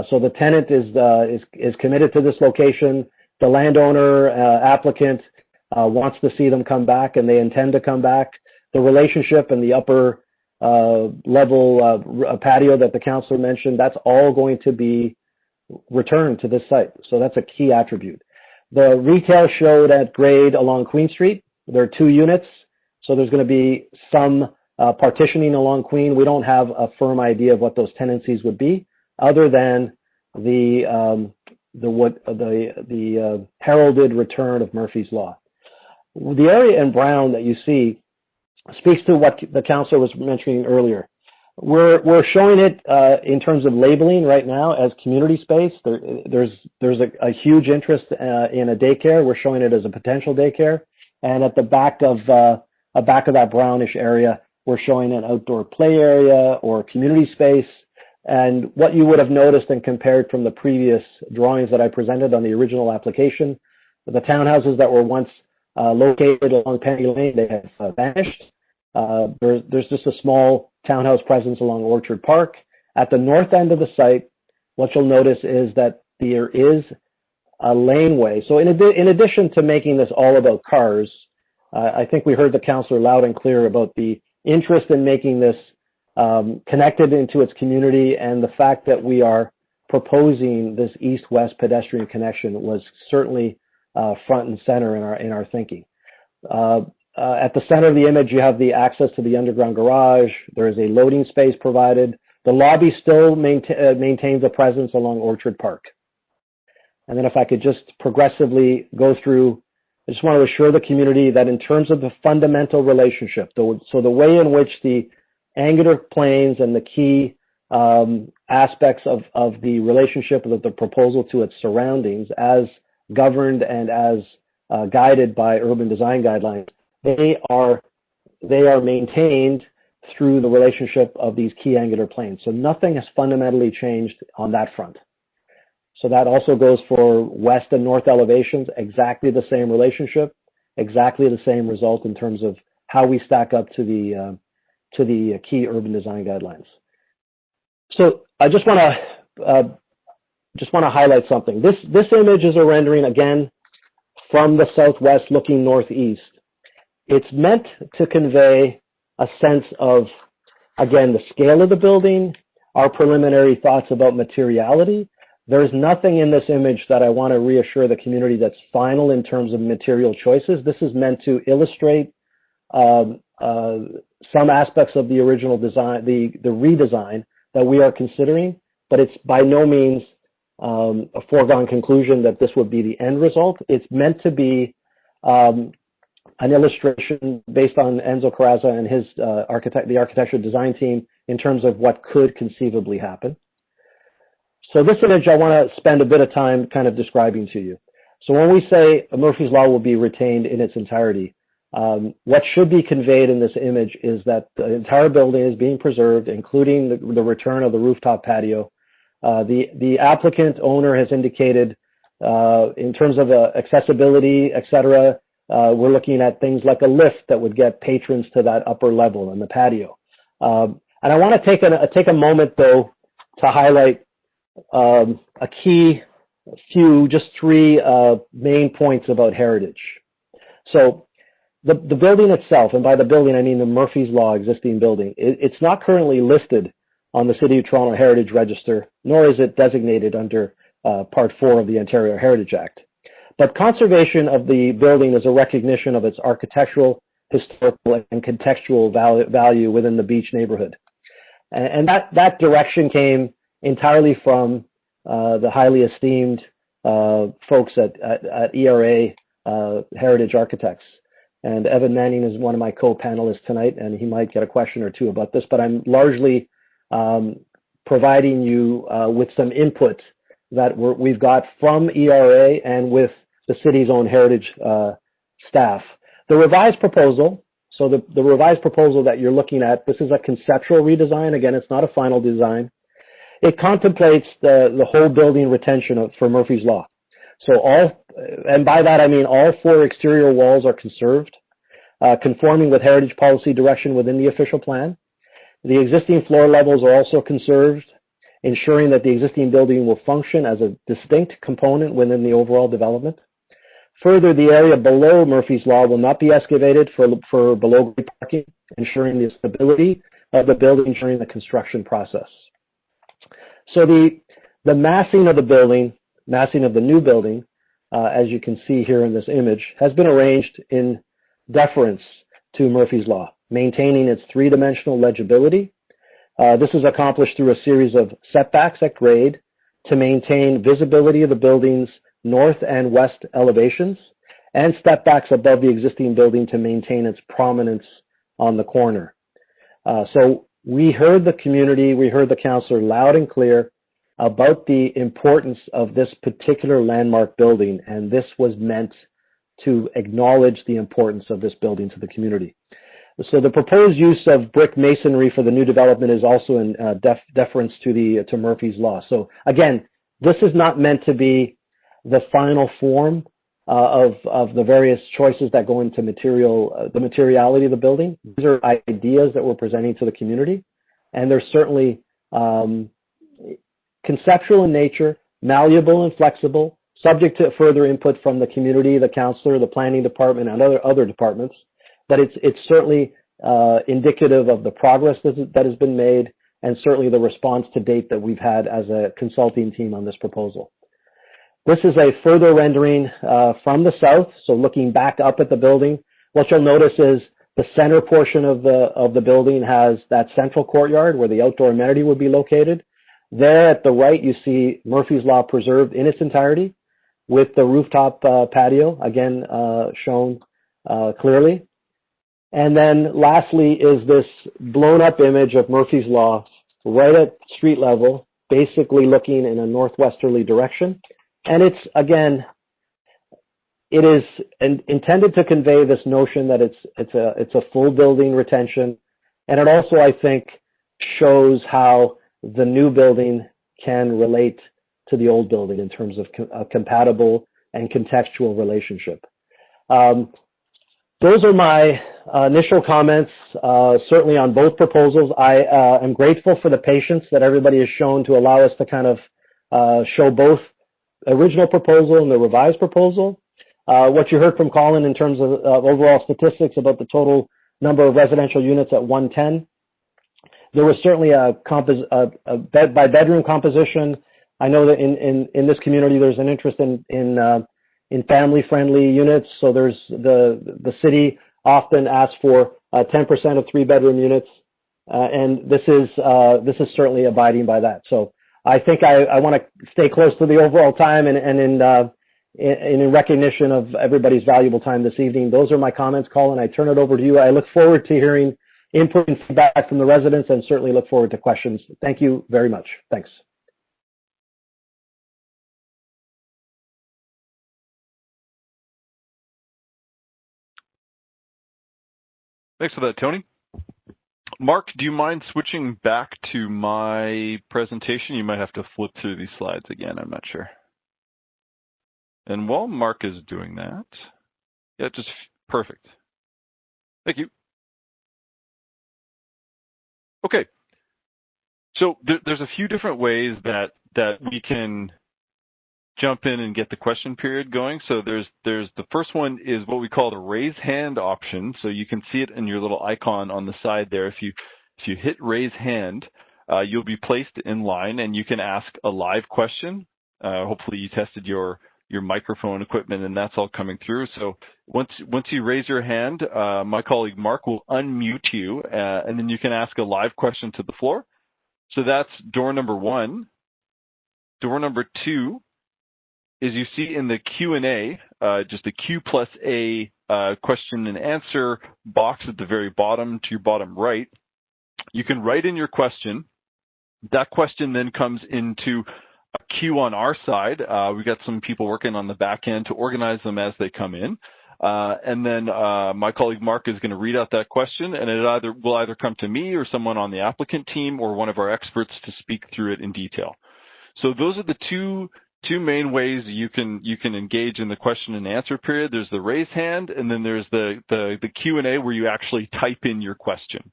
So the tenant is committed to this location. The landowner, applicant, wants to see them come back, and they intend to come back. The relationship and the upper level patio that the councillor mentioned, that's all going to be returned to this site. So that's a key attribute. The retail showed at grade along Queen Street. There are 2 units, so there's going to be some partitioning along Queen. We don't have a firm idea of what those tenancies would be, other than the heralded return of Murphy's Law. The area in brown that you see speaks to what the councillor was mentioning earlier. We're showing it in terms of labeling right now as community space. There's a huge interest in a daycare. We're showing it as a potential daycare, and at the back of that brownish area, we're showing an outdoor play area or community space. And what you would have noticed and compared from the previous drawings that I presented on the original application, the townhouses that were once located along Penny Lane, they have vanished. There's just a small townhouse presence along Orchard Park. At the north end of the site, what you'll notice is that there is a laneway. So in addition to making this all about cars, I think we heard the councillor loud and clear about the interest in making this connected into its community, and the fact that we are proposing this east-west pedestrian connection was certainly front and center in our thinking. At the center of the image, you have the access to the underground garage. There is a loading space provided. The lobby still maintains a presence along Orchard Park. And then if I could just progressively go through, I just want to assure the community that in terms of the fundamental relationship, so the way in which the angular planes and the key aspects of the relationship of the proposal to its surroundings as governed and as guided by urban design guidelines, they are maintained through the relationship of these key angular planes. So nothing has fundamentally changed on that front. So that also goes for west and north elevations, exactly the same relationship, exactly the same result in terms of how we stack up to the key urban design guidelines. So I just want to highlight something. This image is a rendering, again, from the southwest looking northeast. It's meant to convey a sense of, again, the scale of the building, our preliminary thoughts about materiality. There's nothing in this image that I want to reassure the community that's final in terms of material choices. This is meant to illustrate some aspects of the original design, the redesign that we are considering, but it's by no means a foregone conclusion that this would be the end result. It's meant to be an illustration based on Enzo Carrazza and his the architecture design team in terms of what could conceivably happen. So this image I want to spend a bit of time kind of describing to you. So when we say Murphy's Law will be retained in its entirety, what should be conveyed in this image is that the entire building is being preserved, including the return of the rooftop patio. The applicant owner has indicated in terms of accessibility, et cetera, we're looking at things like a lift that would get patrons to that upper level in the patio. And I want to take a moment, though, to highlight a key few, just three main points about heritage. So the building itself, and by the building I mean the Murphy's Law existing building, it's not currently listed on the City of Toronto Heritage Register, nor is it designated under Part 4 of the Ontario Heritage Act. But conservation of the building is a recognition of its architectural, historical, and contextual value within the beach neighborhood. And that direction came entirely from the highly esteemed folks at ERA Heritage Architects. And Evan Manning is one of my co-panelists tonight, and he might get a question or two about this, but I'm largely providing you with some input that we've got from ERA and with the city's own heritage staff. The revised proposal, so the revised proposal that you're looking at, this is a conceptual redesign. Again, it's not a final design. It contemplates the whole building retention for Murphy's Law. So and by that I mean all four exterior walls are conserved, conforming with heritage policy direction within the official plan. The existing floor levels are also conserved, ensuring that the existing building will function as a distinct component within the overall development. Further, the area below Murphy's Law will not be excavated for below-grade parking, ensuring the stability of the building during the construction process. So the massing of the building, massing of the new building, as you can see here in this image, has been arranged in deference to Murphy's Law, maintaining its three-dimensional legibility. This is accomplished through a series of setbacks at grade to maintain visibility of the building's north and west elevations, and step backs above the existing building to maintain its prominence on the corner. So we heard the community, we heard the councillor loud and clear about the importance of this particular landmark building, and this was meant to acknowledge the importance of this building to the community. So the proposed use of brick masonry for the new development is also in deference to Murphy's Law. So again, this is not meant to be the final form of the various choices that go into the materiality of the building. These are ideas that we're presenting to the community, and they're certainly conceptual in nature, malleable and flexible, subject to further input from the community, the councillor, the planning department, and other departments. But it's certainly indicative of the progress that has been made, and certainly the response to date that we've had as a consulting team on this proposal. This is a further rendering from the south, so looking back up at the building. What you'll notice is the center portion of the building has that central courtyard where the outdoor amenity would be located. There at the right, you see Murphy's Law preserved in its entirety, with the rooftop patio, again shown clearly. And then lastly is this blown up image of Murphy's Law right at street level, basically looking in a northwesterly direction. And it's, again, it is intended to convey this notion that it's a full building retention. And it also, I think, shows how the new building can relate to the old building in terms of a compatible and contextual relationship. Those are my initial comments, certainly on both proposals. I am grateful for the patience that everybody has shown to allow us to kind of show both original proposal and the revised proposal. What you heard from Colin in terms of overall statistics about the total number of residential units at 110, there was certainly by bedroom composition. I know that in this community there's an interest in family-friendly units. So there's the city often asks for 10% of 3-bedroom units, and this is certainly abiding by that. So I think I want to stay close to the overall time, and in recognition of everybody's valuable time this evening, those are my comments, Colin. I turn it over to you. I look forward to hearing input and feedback from the residents, and certainly look forward to questions. Thank you very much. Thanks. Thanks for that, Tony. Mark, do you mind switching back to my presentation? You might have to flip through these slides again. I'm not sure. And while Mark is doing that, yeah, just perfect. Thank you. Okay. So there's a few different ways that we can jump in and get the question period going. So there's the first one is what we call the raise hand option. So you can see it in your little icon on the side there. If you hit raise hand, you'll be placed in line and you can ask a live question. Hopefully you tested your microphone equipment and that's all coming through. So once you raise your hand, my colleague Mark will unmute you and then you can ask a live question to the floor. So that's door number one. Door number two is you see in the Q&A, just a Q plus A question and answer box at the very bottom to your bottom right. You can write in your question. That question then comes into a queue on our side. We've got some people working on the back end to organize them as they come in. And then my colleague Mark is going to read out that question, and it will either come to me or someone on the applicant team or one of our experts to speak through it in detail. So those are the two main ways you can engage in the question and answer period. There's the raise hand, and then there's the Q&A where you actually type in your question.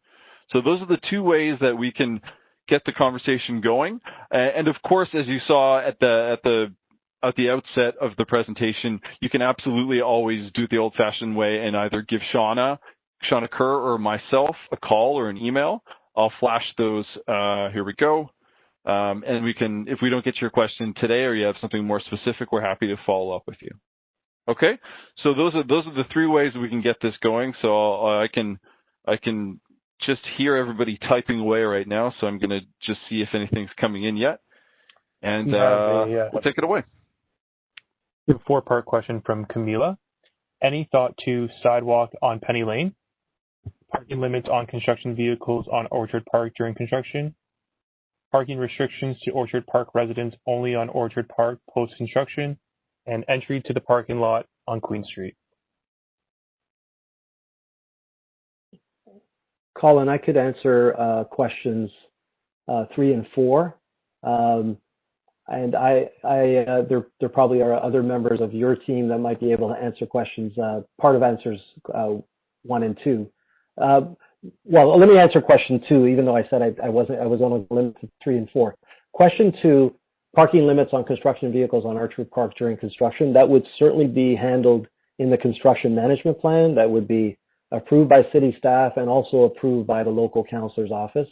So those are the two ways that we can get the conversation going. And of course, as you saw at the outset of the presentation, you can absolutely always do it the old-fashioned way and either give Shauna Kerr or myself a call or an email. I'll flash those. Here we go. And we can, if we don't get to your question today or you have something more specific, we're happy to follow up with you. Okay, so those are the three ways we can get this going. So I can just hear everybody typing away right now. So I'm going to just see if anything's coming in yet, and we'll take it away. We have a 4-part question from Camila. Any thought to sidewalk on Penny Lane? Parking limits on construction vehicles on Orchard Park during construction? Parking restrictions to Orchard Park residents only on Orchard Park post-construction, and entry to the parking lot on Queen Street. Colin, I could answer questions 3 and 4. And there probably are other members of your team that might be able to answer questions, part of answers 1 and 2. Well, let me answer question 2, even though I said I was only limited to 3 and 4. Question 2, parking limits on construction vehicles on Orchard Park during construction. That would certainly be handled in the construction management plan. That would be approved by city staff and also approved by the local councillor's office.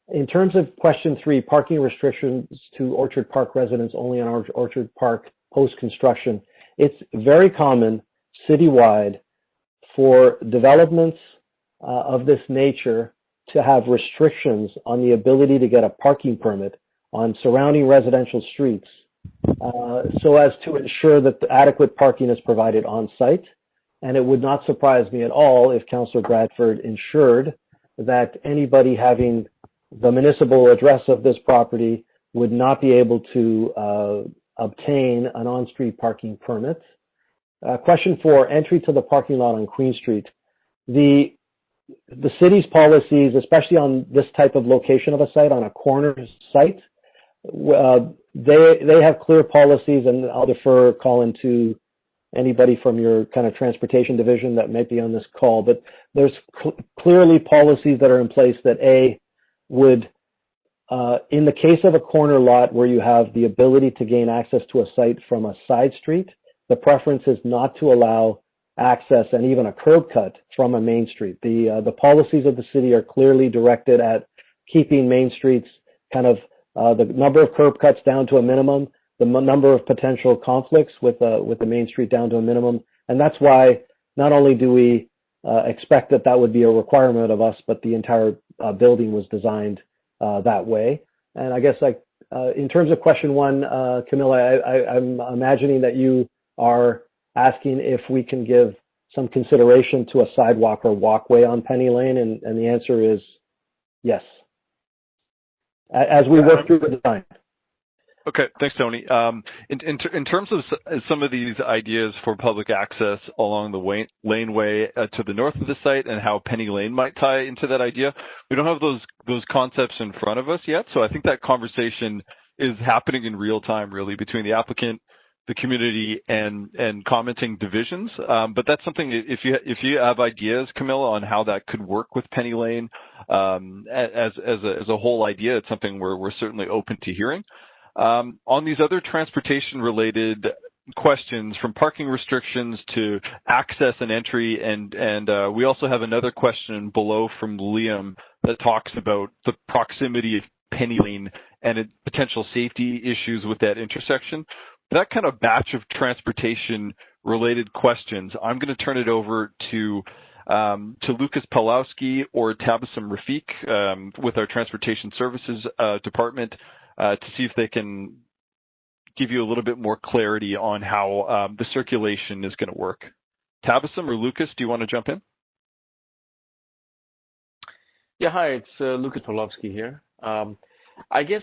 In terms of question 3, parking restrictions to Orchard Park residents only on Orchard Park post-construction, it's very common citywide for developments of this nature to have restrictions on the ability to get a parking permit on surrounding residential streets so as to ensure that the adequate parking is provided on site. And it would not surprise me at all if Councillor Bradford ensured that anybody having the municipal address of this property would not be able to obtain an on-street parking permit. Question 4, entry to the parking lot on Queen Street. The city's policies, especially on this type of location of a site, on a corner site, they have clear policies, and I'll defer, Colin, to anybody from your kind of transportation division that might be on this call, but there's clearly policies that are in place that would, in the case of a corner lot where you have the ability to gain access to a site from a side street, the preference is not to allow access and even a curb cut from a main street. The policies of the city are clearly directed at keeping main streets kind of the number of curb cuts down to a minimum, the number of potential conflicts with the main street down to a minimum. And that's why not only do we expect that that would be a requirement of us, but the entire building was designed that way. And I guess in terms of question one, Camilla, I'm imagining that you are asking if we can give some consideration to a sidewalk or walkway on Penny Lane, and the answer is yes. As we work through the design. Okay, thanks, Tony. In terms of some of these ideas for public access along the laneway to the north of the site and how Penny Lane might tie into that idea, we don't have those concepts in front of us yet. So I think that conversation is happening in real time, really, between the applicant, the community, and commenting divisions. But that's something, if you have ideas, Camilla, on how that could work with Penny Lane as a whole idea, it's something we're certainly open to hearing. On these other transportation-related questions, from parking restrictions to access and entry, and we also have another question below from Liam that talks about the proximity of Penny Lane and potential safety issues with that intersection. That kind of batch of transportation-related questions, I'm going to turn it over to Lucas Pawlowski or Tabassum Rafiq with our Transportation Services Department to see if they can give you a little bit more clarity on how the circulation is going to work. Tabassum or Lucas, do you want to jump in? Yeah, hi, it's Lucas Pawlowski here. I guess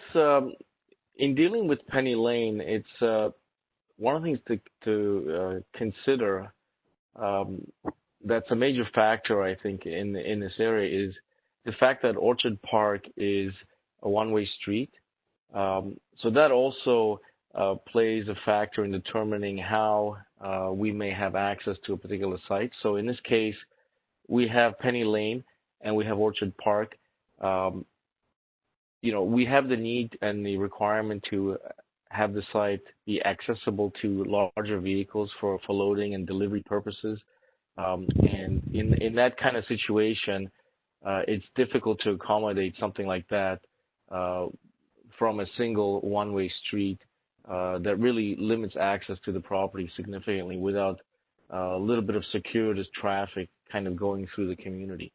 in dealing with Penny Lane, it's one of the things to consider that's a major factor, I think, in this area is the fact that Orchard Park is a one-way street. So that also plays a factor in determining how we may have access to a particular site. So in this case, we have Penny Lane and we have Orchard Park. We have the need and the requirement to have the site be accessible to larger vehicles for loading and delivery purposes. And in that kind of situation, it's difficult to accommodate something like that from a single one-way street that really limits access to the property significantly without a little bit of circuitous traffic kind of going through the community.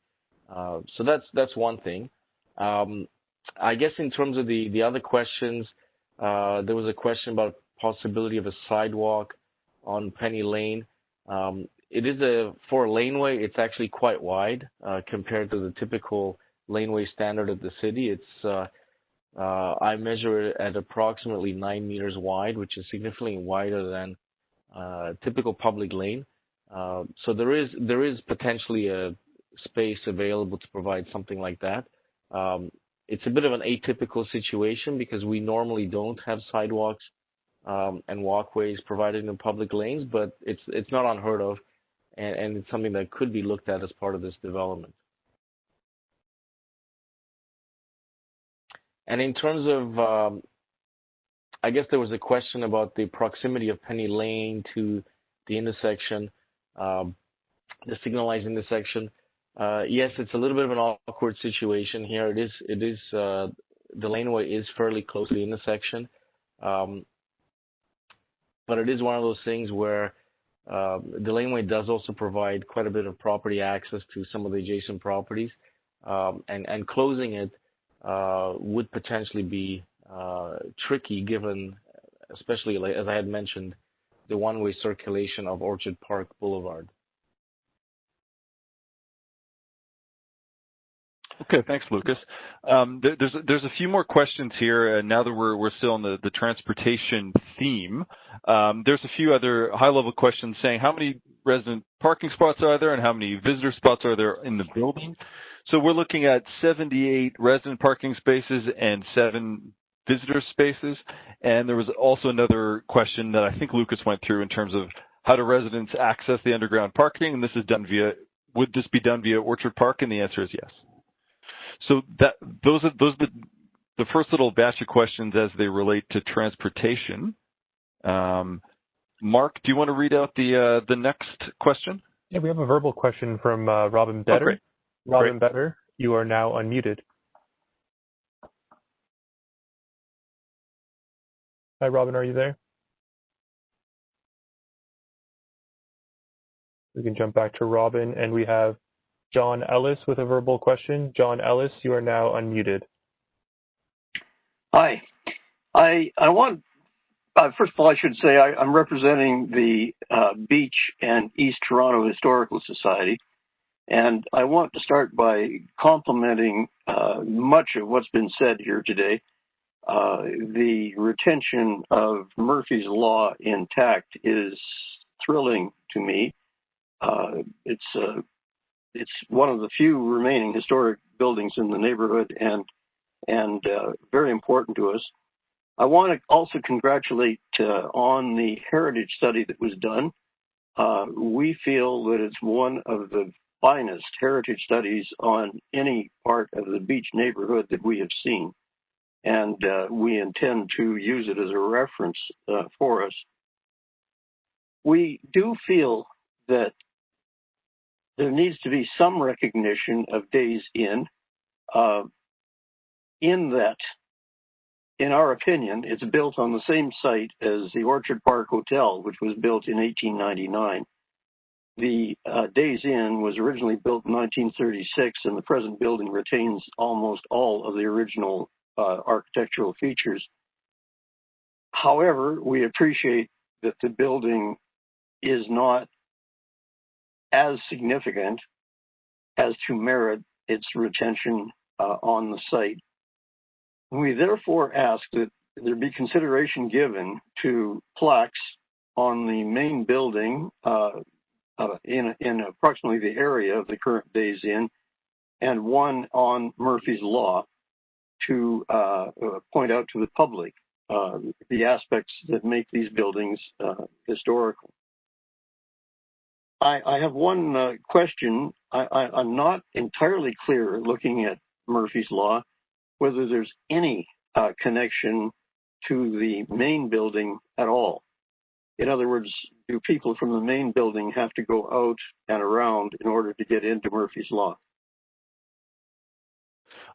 So that's one thing. I guess in terms of the other questions, there was a question about possibility of a sidewalk on Penny Lane. It is for a laneway, it's actually quite wide compared to the typical laneway standard of the city. It's I measure it at approximately 9 meters wide, which is significantly wider than typical public lane. So there is potentially a space available to provide something like that. It's a bit of an atypical situation because we normally don't have sidewalks and walkways provided in public lanes, but it's not unheard of, and it's something that could be looked at as part of this development. And in terms of, I guess there was a question about the proximity of Penny Lane to the intersection, the signalized intersection. Yes, it's a little bit of an awkward situation here. It is the laneway is fairly close to the intersection, but it is one of those things where the laneway does also provide quite a bit of property access to some of the adjacent properties, and closing it would potentially be tricky given, especially as I had mentioned, the one-way circulation of Orchard Park Boulevard. Okay, thanks, Lucas. There's a few more questions here, and now that we're still on the transportation theme, there's a few other high-level questions saying how many resident parking spots are there and how many visitor spots are there in the building. So we're looking at 78 resident parking spaces and 7 visitor spaces. And there was also another question that I think Lucas went through in terms of how do residents access the underground parking, and this is done would this be done via Orchard Park? And the answer is yes. So those are the first little batch of questions as they relate to transportation. Mark, do you want to read out the next question? Yeah, we have a verbal question from Robin Better. Okay. Robin Better, you are now unmuted. Hi, Robin, are you there? We can jump back to Robin, and we have John Ellis with a verbal question. John Ellis, you are now unmuted. Hi. I want, first of all, I should say I'm representing the Beach and East Toronto Historical Society, and I want to start by complimenting much of what's been said here today. The retention of Murphy's Law intact is thrilling to me. It's one of the few remaining historic buildings in the neighborhood, and very important to us. I want to also congratulate on the heritage study that was done. We feel that it's one of the finest heritage studies on any part of the Beach neighborhood that we have seen, and we intend to use it as a reference for us. We do feel that there needs to be some recognition of Days Inn, in that, in our opinion, it's built on the same site as the Orchard Park Hotel, which was built in 1899. The Days Inn was originally built in 1936, and the present building retains almost all of the original architectural features. However, we appreciate that the building is not as significant as to merit its retention on the site. We therefore ask that there be consideration given to plaques on the main building in approximately the area of the current Days Inn, and one on Murphy's Law to point out to the public the aspects that make these buildings historical. I have one question. I'm not entirely clear, looking at Murphy's Law, whether there's any connection to the main building at all. In other words, do people from the main building have to go out and around in order to get into Murphy's Law?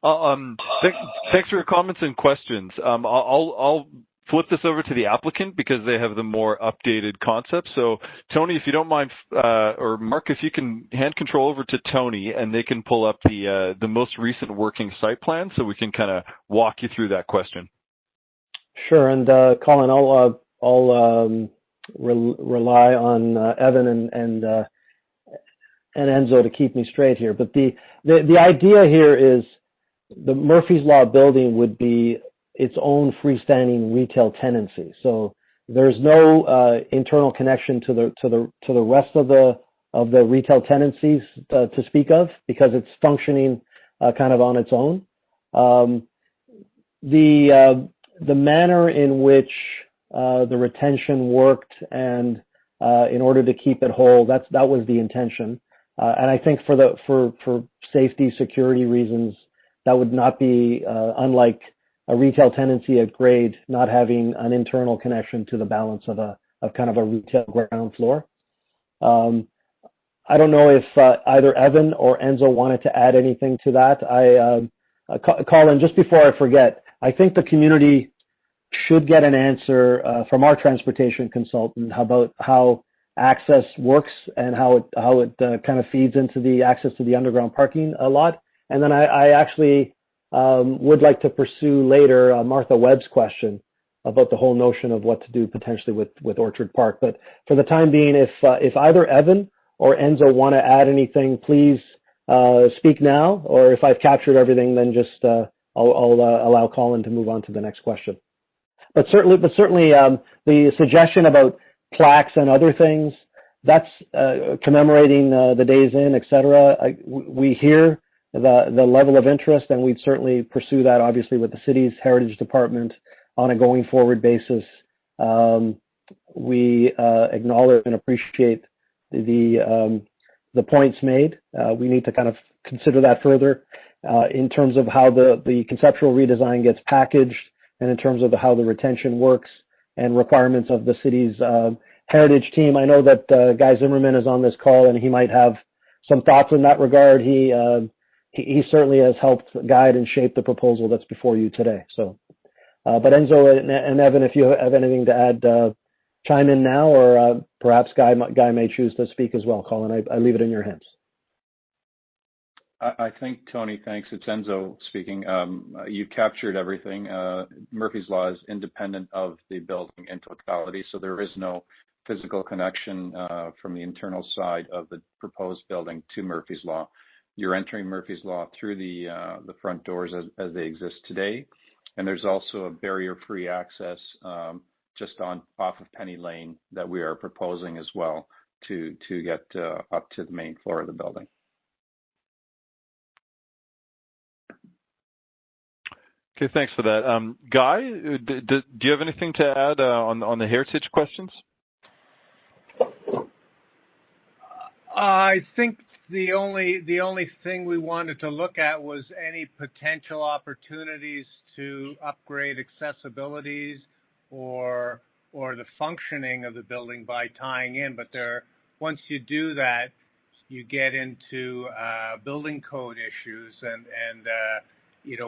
Thanks for your comments and questions. I'll flip this over to the applicant because they have the more updated concepts. So, Tony, if you don't mind, or Mark, if you can hand control over to Tony, and they can pull up the most recent working site plan, so we can kind of walk you through that question. Sure, and Colin, I'll rely on Evan and Enzo to keep me straight here. But the idea here is the Murphy's Law building would be its own freestanding retail tenancy. So there's no internal connection to the rest of the retail tenancies to speak of, because it's functioning kind of on its own. The manner in which the retention worked, and in order to keep it whole, that was the intention. And I think for safety, security reasons, that would not be unlike a retail tenancy at grade not having an internal connection to the balance of kind of a retail ground floor. I don't know if either Evan or Enzo wanted to add anything to that. Colin, just before I forget, I think the community should get an answer from our transportation consultant about how access works and how it kind of feeds into the access to the underground parking lot. And then I actually would like to pursue later Martha Webb's question about the whole notion of what to do potentially with Orchard Park. But for the time being, if either Evan or Enzo want to add anything, please speak now. Or if I've captured everything, then just I'll allow Colin to move on to the next question. But certainly, the suggestion about plaques and other things, that's commemorating the Days Inn, et cetera. We hear the level of interest, and we'd certainly pursue that, obviously, with the city's heritage department on a going forward basis. We acknowledge and appreciate the points made. We need to kind of consider that further in terms of how the conceptual redesign gets packaged, and in terms of how the retention works and requirements of the city's heritage team. I know that Guy Zimmerman is on this call, and he might have some thoughts in that regard. He certainly has helped guide and shape the proposal that's before you today. So, but Enzo and Evan, if you have anything to add, chime in now, or perhaps Guy may choose to speak as well. Colin, I leave it in your hands. I think, Tony, thanks. It's Enzo speaking. You've captured everything. Murphy's Law is independent of the building in totality, so there is no physical connection from the internal side of the proposed building to Murphy's Law. You're entering Murphy's Law through the front doors as they exist today, and there's also a barrier-free access just off of Penny Lane that we are proposing as well to get up to the main floor of the building. Okay, thanks for that. Guy, do you have anything to add on the heritage questions? I think the only thing we wanted to look at was any potential opportunities to upgrade accessibilities or the functioning of the building by tying in. But once you do that, you get into building code issues and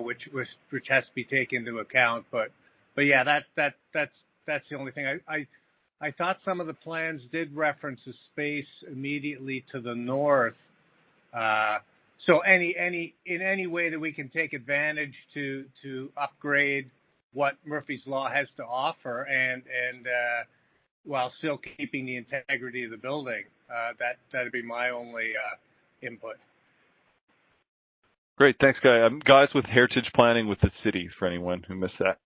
which has to be taken into account. But yeah, that's the only thing. I thought some of the plans did reference a space immediately to the north. So in any way that we can take advantage to upgrade what Murphy's Law has to offer and while still keeping the integrity of the building, that'd be my only input. Great, thanks, Guy. Guys with heritage planning with the city, for anyone who missed that.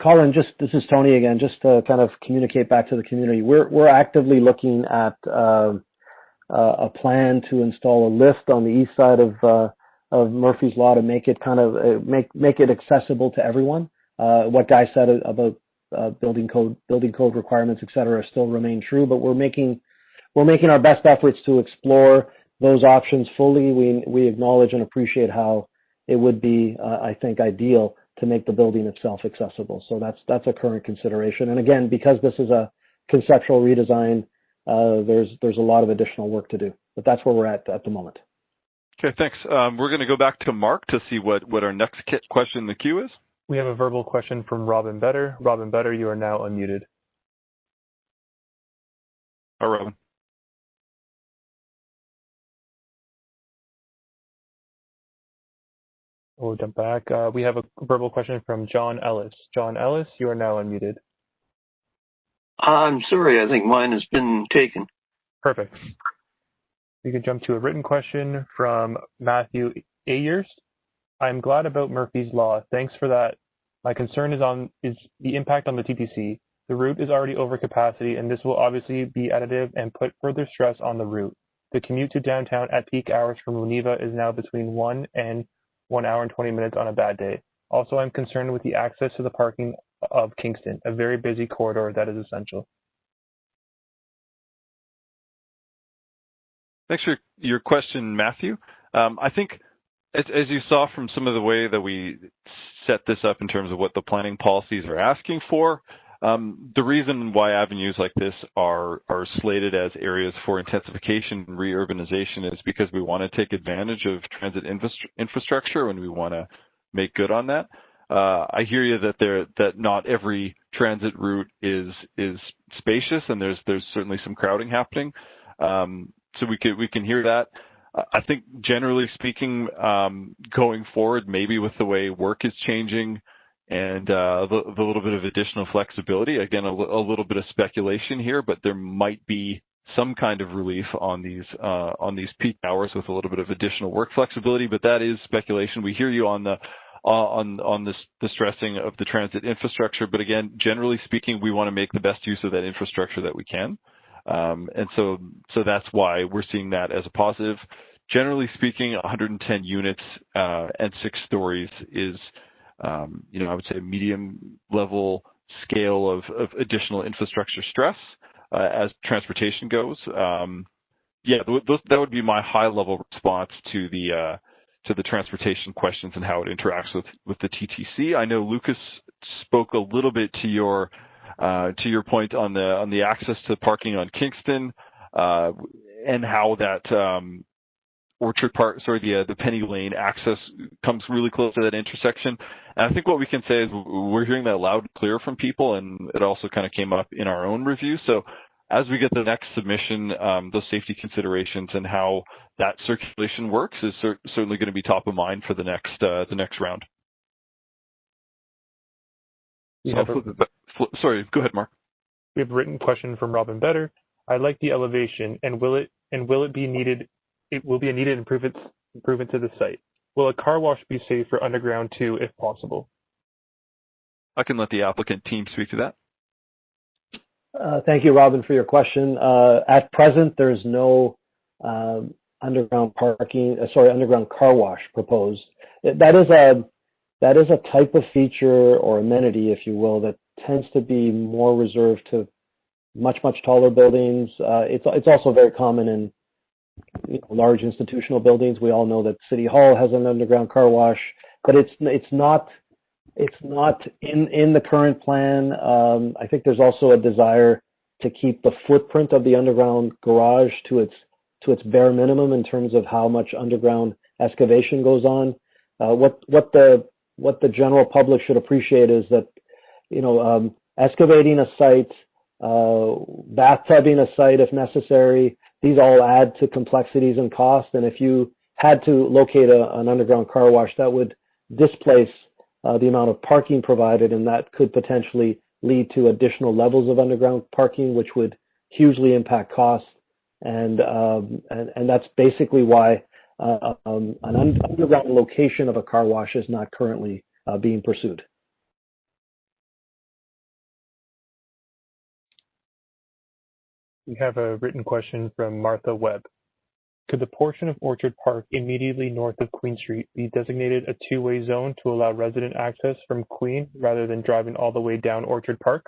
Colin, this is Tony again. Just to kind of communicate back to the community, we're actively looking at a plan to install a lift on the east side of Murphy's Law to make it kind of make it accessible to everyone. What Guy said about building code requirements, et cetera, still remain true, but we're making our best efforts to explore those options fully. We acknowledge and appreciate how it would be, I think, ideal to make the building itself accessible. So that's a current consideration. And again, because this is a conceptual redesign, there's a lot of additional work to do. But that's where we're at the moment. Okay, thanks. We're going to go back to Mark to see what our next question in the queue is. We have a verbal question from Robin Better. Robin Better, you are now unmuted. Hi, Robin. We'll jump back. We have a verbal question from John Ellis. John Ellis, you are now unmuted. I'm sorry, I think mine has been taken. Perfect. We can jump to a written question from Matthew Ayers. I'm glad about Murphy's Law. Thanks for that. My concern is the impact on the TTC. The route is already over capacity, and this will obviously be additive and put further stress on the route. The commute to downtown at peak hours from Geneva is now between 1 hour and 20 minutes on a bad day. Also, I'm concerned with the access to the parking of Kingston, a very busy corridor that is essential. Thanks for your question, Matthew. I think as you saw from some of the way that we set this up in terms of what the planning policies are asking for, the reason why avenues like this are slated as areas for intensification and reurbanization is because we want to take advantage of transit infrastructure and we want to make good on that. I hear you that not every transit route is spacious, and there's certainly some crowding happening. So we can hear that. I think generally speaking, going forward, maybe with the way work is changing and the little bit of additional flexibility, again, a little bit of speculation here, but there might be some kind of relief on these peak hours with a little bit of additional work flexibility, but that is speculation. We hear you on the stressing of the transit infrastructure, but again, generally speaking, we want to make the best use of that infrastructure that we can. And so that's why we're seeing that as a positive. Generally speaking, 110 units and 6 stories is, I would say a medium level scale of additional infrastructure stress as transportation goes. That would be my high level response to the transportation questions and how it interacts with the TTC. I know Lucas spoke a little bit to your point on the access to parking on Kingston and how that Orchard Park, the Penny Lane access comes really close to that intersection. And I think what we can say is we're hearing that loud and clear from people, and it also kind of came up in our own review. So as we get the next submission, those safety considerations and how that circulation works is certainly going to be top of mind for the next round. Sorry, go ahead, Mark. We have a written question from Robin Better. I like the elevation, and will it be needed? It will be a needed improvement to the site. Will a car wash be safe for underground too, if possible? I can let the applicant team speak to that. Thank you, Robin, for your question. At present, there's no underground car wash proposed. That is a type of feature or amenity, if you will, that tends to be more reserved to much taller buildings. It's also very common in large institutional buildings. We all know that City Hall has an underground car wash, but it's not in the current plan. I think there's also a desire to keep the footprint of the underground garage to its bare minimum in terms of how much underground excavation goes on. What the general public should appreciate is that excavating a site, bathtubing a site if necessary, these all add to complexities and cost. And if you had to locate an underground car wash, that would displace the amount of parking provided, and that could potentially lead to additional levels of underground parking, which would hugely impact costs. And that's basically why an underground location of a car wash is not currently being pursued. We have a written question from Martha Webb. Could the portion of Orchard Park immediately north of Queen Street be designated a two-way zone to allow resident access from Queen rather than driving all the way down Orchard Park?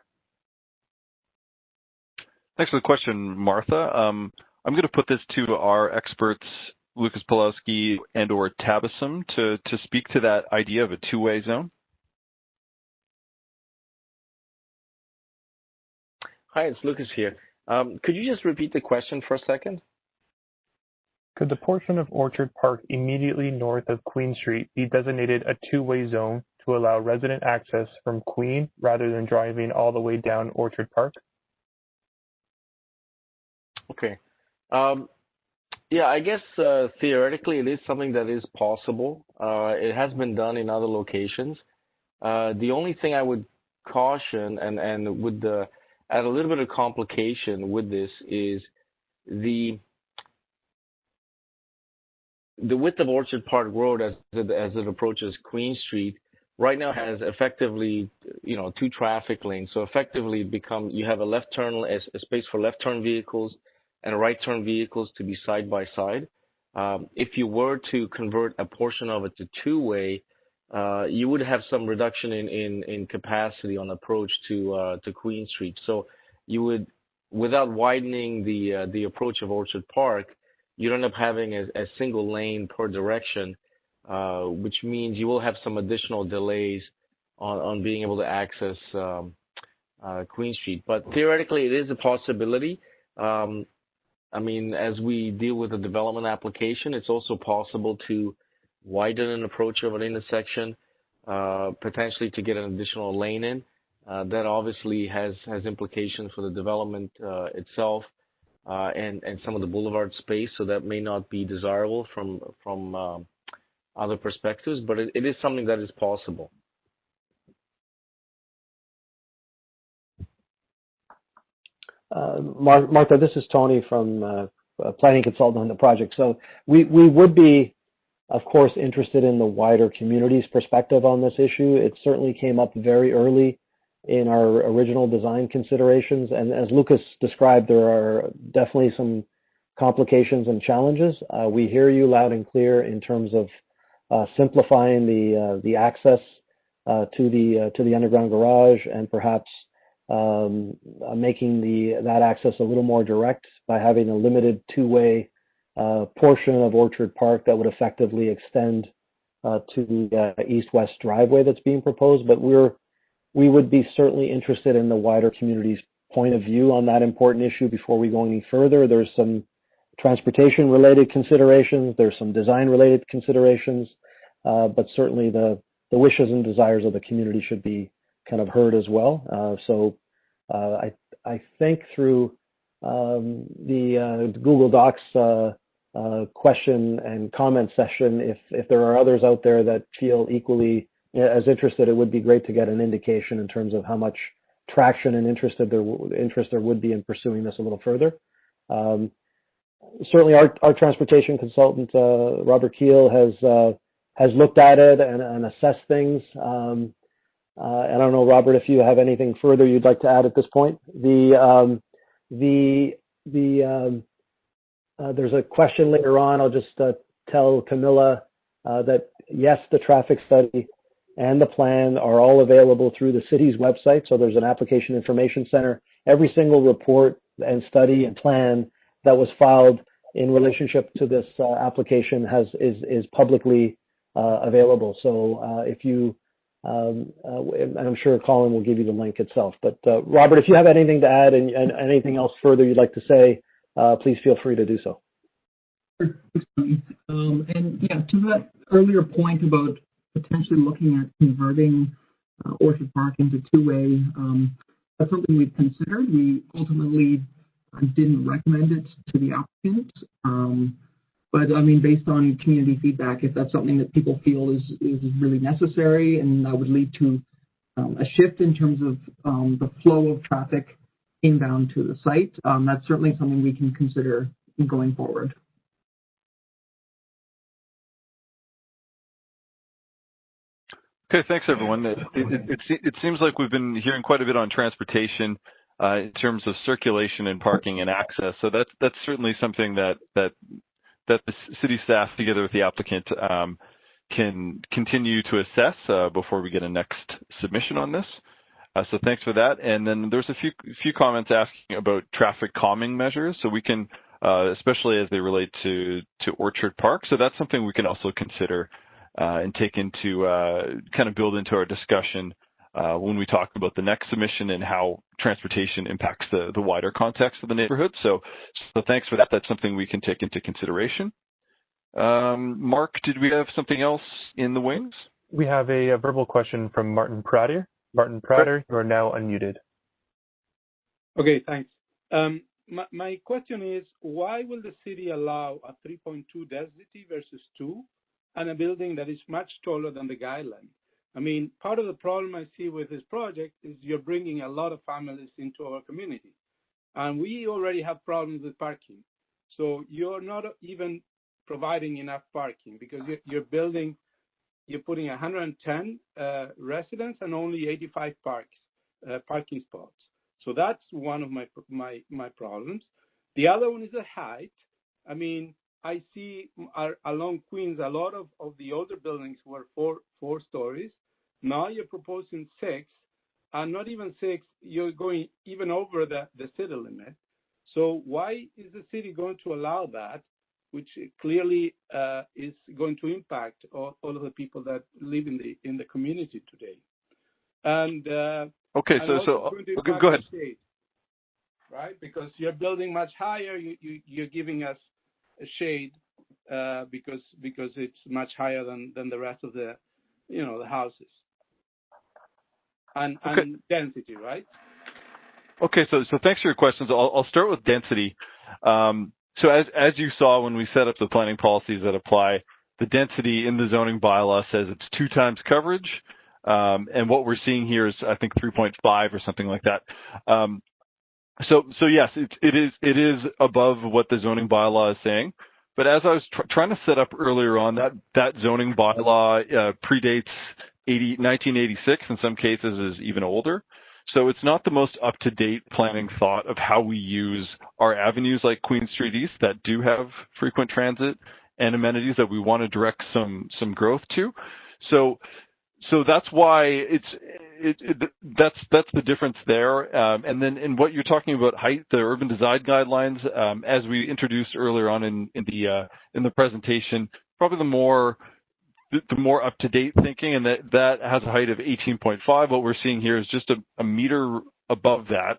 Thanks for the question, Martha. I'm going to put this to our experts, Lucas Pulowski and or Tabasum, to speak to that idea of a two-way zone. Hi, it's Lucas here. Could you just repeat the question for a second? Could the portion of Orchard Park immediately north of Queen Street be designated a two-way zone to allow resident access from Queen rather than driving all the way down Orchard Park? Okay. Yeah, I guess theoretically it is something that is possible. It has been done in other locations. The only thing I would caution and would add a little bit of complication with this is the width of Orchard Park Road as it approaches Queen Street right now has effectively, two traffic lanes. So effectively you have a space for left turn vehicles and right turn vehicles to be side by side. If you were to convert a portion of it to two-way, you would have some reduction in capacity on approach to Queen Street. So you would, without widening the approach of Orchard Park, you'd end up having a single lane per direction, which means you will have some additional delays on being able to access Queen Street. But theoretically, it is a possibility. As we deal with the development application, it's also possible to widen an approach of an intersection, potentially to get an additional lane in. That obviously has implications for the development itself and some of the boulevard space, so that may not be desirable from other perspectives, but it is something that is possible. Martha, this is Tony from Planning Consultant on the project. So we would be, of course, interested in the wider community's perspective on this issue. It certainly came up very early in our original design considerations. And as Lucas described, there are definitely some complications and challenges. We hear you loud and clear in terms of simplifying the access to the underground garage and perhaps making that access a little more direct by having a limited two-way portion of Orchard Park that would effectively extend to the east-west driveway that's being proposed. But we would be certainly interested in the wider community's point of view on that important issue before we go any further. There's some transportation-related considerations. There's some design-related considerations, but certainly the wishes and desires of the community should be kind of heard as well. So I think through the Google Docs question and comment session, if there are others out there that feel equally as interested, it would be great to get an indication in terms of how much traction and interest there would be in pursuing this a little further. Certainly our transportation consultant, Robert Keel, has looked at it and assessed things. And I don't know, Robert, if you have anything further you'd like to add at this point. There's a question later on. I'll just tell Camilla that yes, the traffic study and the plan are all available through the city's website. So there's an application information center. Every single report and study and plan that was filed in relationship to this application is publicly available. So if you, and I'm sure Colin will give you the link itself. But Robert, if you have anything to add and anything else further you'd like to say, please feel free to do so. And yeah, to that earlier point about potentially looking at converting Orchard Park into two-way, that's something we've considered. We ultimately didn't recommend it to the applicant. But I mean, based on community feedback, if that's something that people feel is really necessary and that would lead to a shift in terms of the flow of traffic inbound to the site, that's certainly something we can consider going forward. Okay, thanks everyone. It seems like we've been hearing quite a bit on transportation in terms of circulation and parking and access. So that's certainly something that the city staff, together with the applicant, can continue to assess before we get a next submission on this. So thanks for that. And then there's a few comments asking about traffic calming measures. So we can, especially as they relate to Orchard Park. So that's something we can also consider and take into, kind of build into our discussion when we talk about the next submission and how transportation impacts the wider context of the neighborhood. So thanks for that. That's something we can take into consideration. Mark, did we have something else in the wings? We have a verbal question from Martin Prater. Martin Prater, you are now unmuted. Okay, thanks. My question is, why will the city allow a 3.2 density versus 2 and a building that is much taller than the guideline? I mean, part of the problem I see with this project is you're bringing a lot of families into our community. And we already have problems with parking. So you're not even providing enough parking because you're putting 110 residents and only 85 parking spots. So that's one of my problems. The other one is the height. I mean, I see along Queens, a lot of the older buildings were four stories. Now you're proposing 6, and not even 6, you're going even over the city limit. So why is the city going to allow that, which clearly is going to impact all of the people that live in the community today? And okay, so go ahead. Shade, right? Because you're building much higher, you're giving us a shade because it's much higher than the rest of the houses and density, right? Okay, so thanks for your questions. I'll start with density. So as you saw when we set up the planning policies that apply, the density in the zoning bylaw says it's 2 times coverage, and what we're seeing here is I think 3.5 or something like that. So yes, it is above what the zoning bylaw is saying. But as I was trying to set up earlier on, that zoning bylaw predates 1986. In some cases, is even older. So it's not the most up-to-date planning thought of how we use our avenues like Queen Street East that do have frequent transit and amenities that we want to direct some growth to. So that's why that's the difference there. And then in what you're talking about height, the urban design guidelines, as we introduced earlier on in the presentation, probably the more up-to-date thinking, and that has a height of 18.5. What we're seeing here is just a meter above that.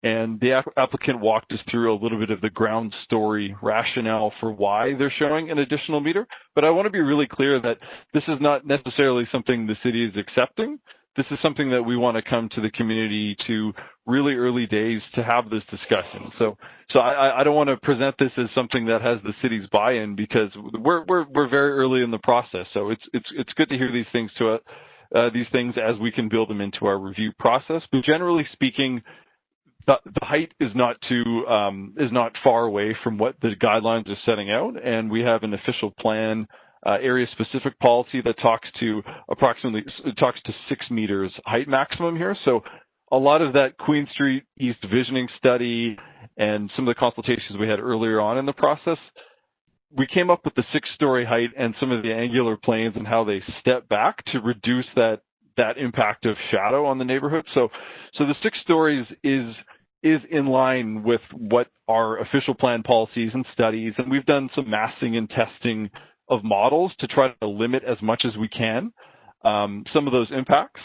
And the applicant walked us through a little bit of the ground story rationale for why they're showing an additional meter. But I want to be really clear that this is not necessarily something the city is accepting. This is something that we want to come to the community to really early days to have this discussion. So I don't want to present this as something that has the city's buy-in, because we're very early in the process. So it's good to hear these things as we can build them into our review process. But generally speaking, the height is not far away from what the guidelines are setting out, and we have an official plan, area-specific policy that talks to 6 meters height maximum here. So a lot of that Queen Street East visioning study and some of the consultations we had earlier on in the process, we came up with the 6-story height and some of the angular planes and how they step back to reduce that impact of shadow on the neighborhood. So the 6 stories is in line with what our official plan policies and studies, and we've done some massing and testing of models to try to limit as much as we can some of those impacts.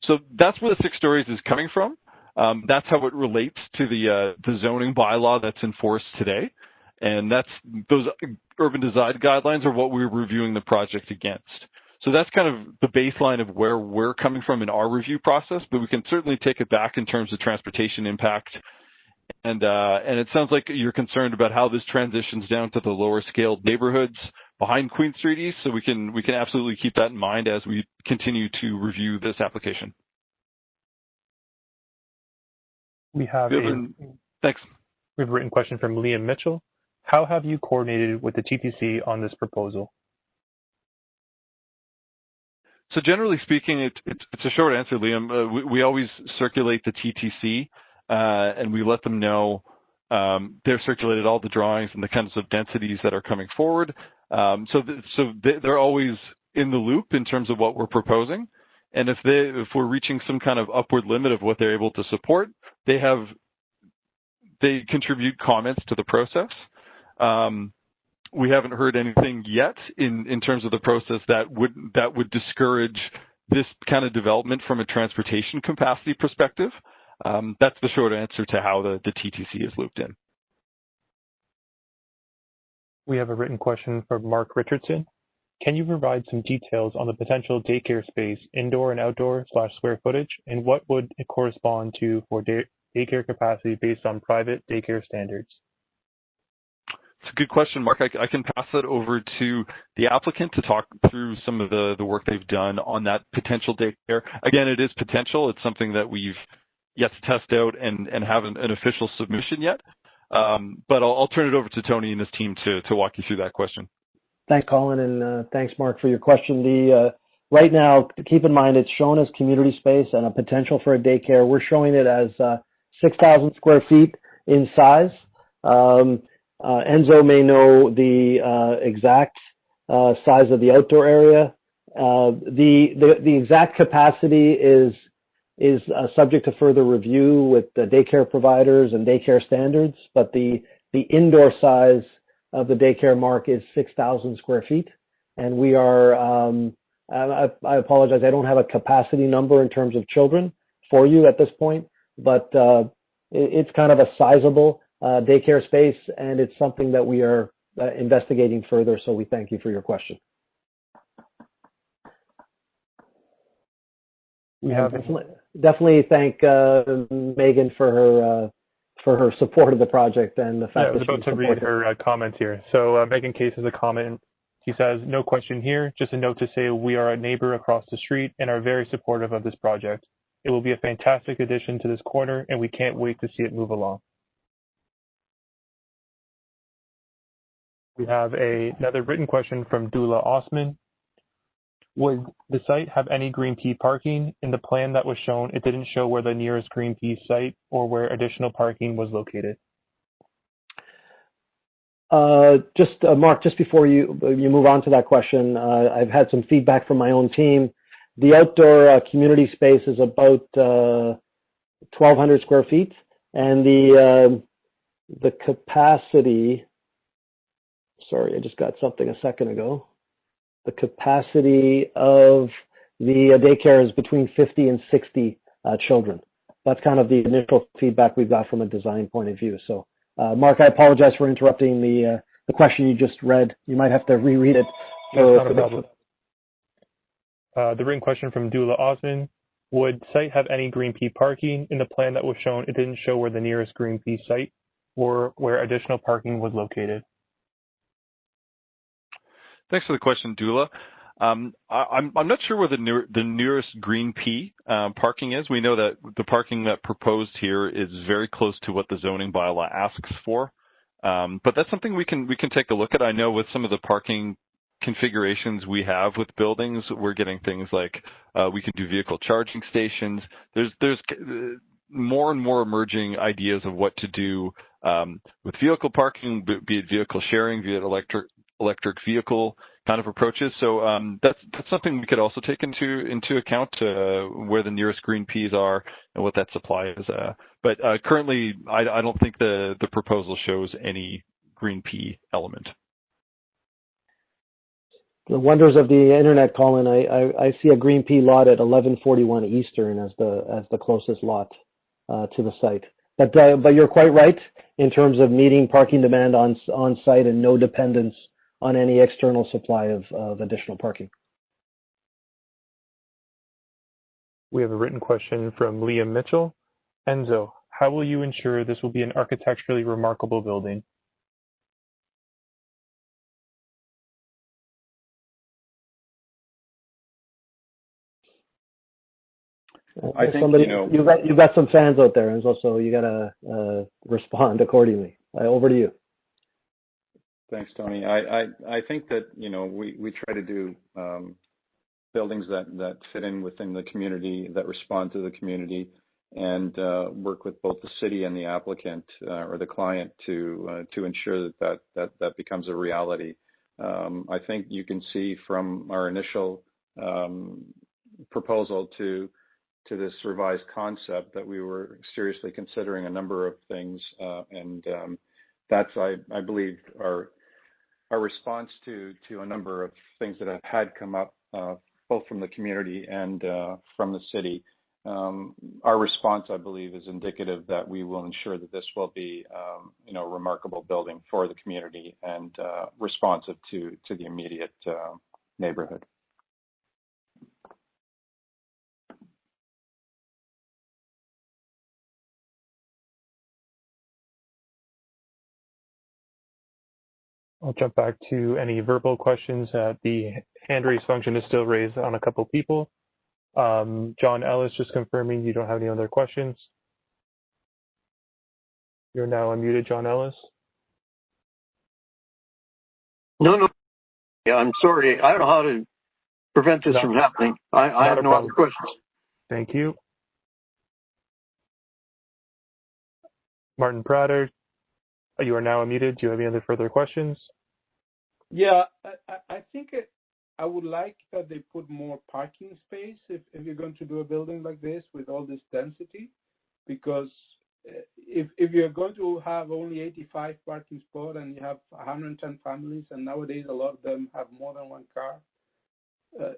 So that's where the 6 stories is coming from. That's how it relates to the zoning bylaw that's enforced today. And those urban design guidelines are what we're reviewing the project against. So that's kind of the baseline of where we're coming from in our review process, but we can certainly take it back in terms of transportation impact. And it sounds like you're concerned about how this transitions down to the lower scaled neighborhoods behind Queen Street East. So we can absolutely keep that in mind as we continue to review this application. We have thanks. We have a written question from Liam Mitchell. How have you coordinated with the TTC on this proposal? So generally speaking, it's a short answer, Liam. We always circulate the TTC, and we let them know they're circulated all the drawings and the kinds of densities that are coming forward. So they're always in the loop in terms of what we're proposing. And if we're reaching some kind of upward limit of what they're able to support, they contribute comments to the process. We haven't heard anything yet in terms of the process that would discourage this kind of development from a transportation capacity perspective. That's the short answer to how the TTC is looped in. We have a written question from Mark Richardson. Can you provide some details on the potential daycare space, indoor and outdoor / square footage, and what would it correspond to for daycare capacity based on private daycare standards? It's a good question, Mark. I can pass that over to the applicant to talk through some of the work they've done on that potential daycare. Again, it is potential. It's something that we've yet to test out and have an official submission yet. But I'll turn it over to Tony and his team to walk you through that question. Thanks, Colin, and thanks, Mark, for your question. Right now, keep in mind, it's shown as community space and a potential for a daycare. We're showing it as 6,000 square feet in size. Enzo may know the exact size of the outdoor area. The exact capacity is subject to further review with the daycare providers and daycare standards, but the indoor size of the daycare, Mark, is 6,000 square feet. And we are, I apologize, I don't have a capacity number in terms of children for you at this point, but it's kind of a sizable daycare space, and it's something that we are investigating further, so we thank you for your question. We have definitely thank Megan for her support of the project and the fact that I was about to read her comments here. So Megan Case has a comment. He says, no question here, just a note to say we are a neighbor across the street and are very supportive of this project. It will be a fantastic addition to this corner, and we can't wait to see it move along. We have another written question from Dula Osman. Would the site have any green pea parking? In the plan that was shown, it didn't show where the nearest green pea site or where additional parking was located. Mark, just before you move on to that question, I've had some feedback from my own team. The outdoor community space is about 1,200 square feet, and the capacity, sorry, I just got something a second ago. The capacity of the daycare is between 50 and 60 children. that's kind of the initial feedback we've got from a design point of view. So, Mark, I apologize for interrupting the question you just read. You might have to reread it. Not a problem. The written question from Dula Osman: would site have any green P parking? In the plan that was shown, it didn't show where the nearest green P site or where additional parking was located. Thanks for the question, Dula. I'm not sure where the nearest green P parking is. We know that the parking that proposed here is very close to what the zoning bylaw asks for, but that's something we can take a look at. I know with some of the parking configurations we have with buildings, we're getting things like we can do vehicle charging stations. There's more and more emerging ideas of what to do with vehicle parking, be it vehicle sharing, be it electric vehicle kind of approaches. So that's something we could also take into account where the nearest green Ps are and what that supply is. But currently, I don't think the proposal shows any green P element. The wonders of the internet, Colin. I see a green P lot at 1141 Eastern as the closest lot to the site. But you're quite right in terms of meeting parking demand on site and no dependence on any external supply of additional parking. We have a written question from Liam Mitchell. Enzo, how will you ensure this will be an architecturally remarkable building? I think, you've got some fans out there, Enzo, so you got to respond accordingly. Over to you. Thanks, Tony. I think that, we try to do buildings that fit in within the community, that respond to the community, and work with both the city and the applicant or the client to ensure that becomes a reality. I think you can see from our initial proposal to this revised concept that we were seriously considering a number of things, and that's, I believe, our response to a number of things that have had come up, both from the community and from the city. Our response, I believe, is indicative that we will ensure that this will be, a remarkable building for the community and responsive to the immediate neighborhood. I'll jump back to any verbal questions. The hand raise function is still raised on a couple people. John Ellis, just confirming you don't have any other questions. You're now unmuted, John Ellis. No. Yeah, I'm sorry. I don't know how to prevent this from happening. I have no other questions. Thank you. Martin Prater, you are now unmuted. Do you have any other further questions? Yeah, I think I would like that they put more parking space if you're going to do a building like this with all this density, because if you're going to have only 85 parking spots and you have 110 families, and nowadays a lot of them have more than one car,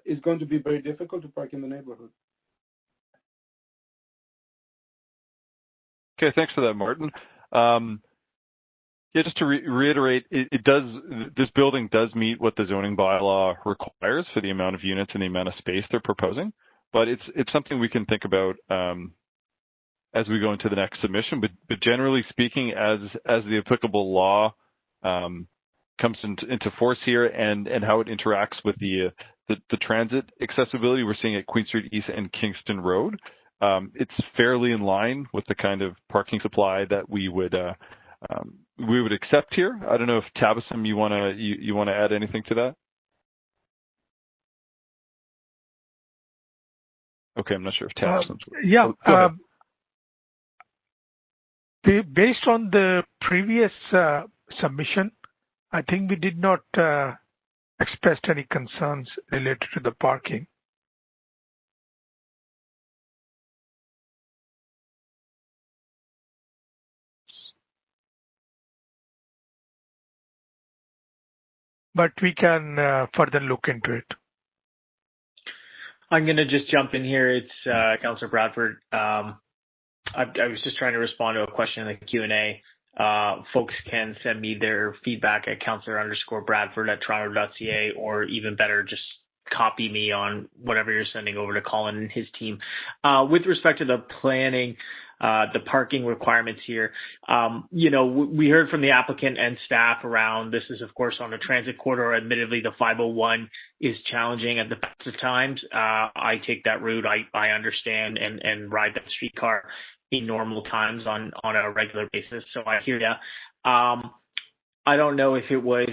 it's going to be very difficult to park in the neighborhood. Okay, thanks for that, Martin. Yeah, just to reiterate, this building does meet what the zoning bylaw requires for the amount of units and the amount of space they're proposing, but it's something we can think about as we go into the next submission. But generally speaking, as the applicable law comes into force here and how it interacts with the transit accessibility we're seeing at Queen Street East and Kingston Road, it's fairly in line with the kind of parking supply that we would accept here. I don't know if Tabassum, you want to add anything to that? Okay, I'm not sure if Tabassum's. Based on the previous submission, I think we did not express any concerns related to the parking. But we can further look into it. I'm going to just jump in here. It's Councillor Bradford. I was just trying to respond to a question in the Q&A. Folks can send me their feedback at counselor_Bradford@toronto.ca, or even better, just copy me on whatever you're sending over to Colin and his team. With respect to the planning, the parking requirements here, we heard from the applicant and staff around this is, of course, on a transit corridor. Admittedly, the 501 is challenging at the best of times. I take that route. I understand and ride that streetcar in normal times on a regular basis. So I hear ya. I don't know if it was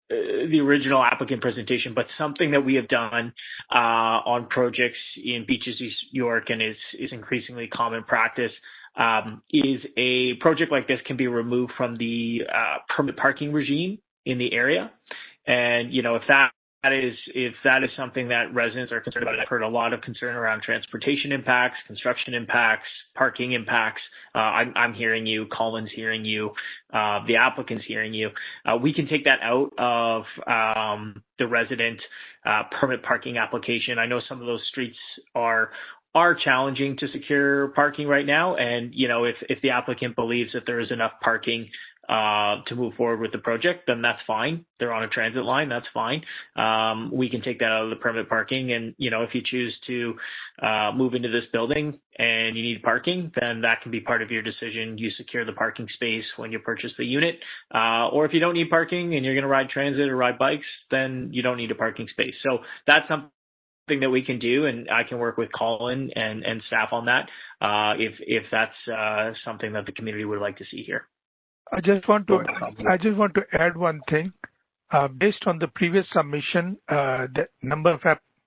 the original applicant presentation, but something that we have done on projects in Beaches, East York, and is increasingly common practice, is a project like this can be removed from the permit parking regime in the area. And, if that is something that residents are concerned about, I've heard a lot of concern around transportation impacts, construction impacts, parking impacts. I'm hearing you, Colin's hearing you, the applicant's hearing you. We can take that out of the resident permit parking application. I know some of those streets are challenging to secure parking right now. And, if the applicant believes that there is enough parking to move forward with the project, then that's fine. They're on a transit line, that's fine. We can take that out of the permit parking. And, if you choose to move into this building and you need parking, then that can be part of your decision. You secure the parking space when you purchase the unit. Or if you don't need parking and you're going to ride transit or ride bikes, then you don't need a parking space. So that's something that we can do, and I can work with Colin and staff on that if that's something that the community would like to see here. I just want to add one thing. Based on the previous submission, the number of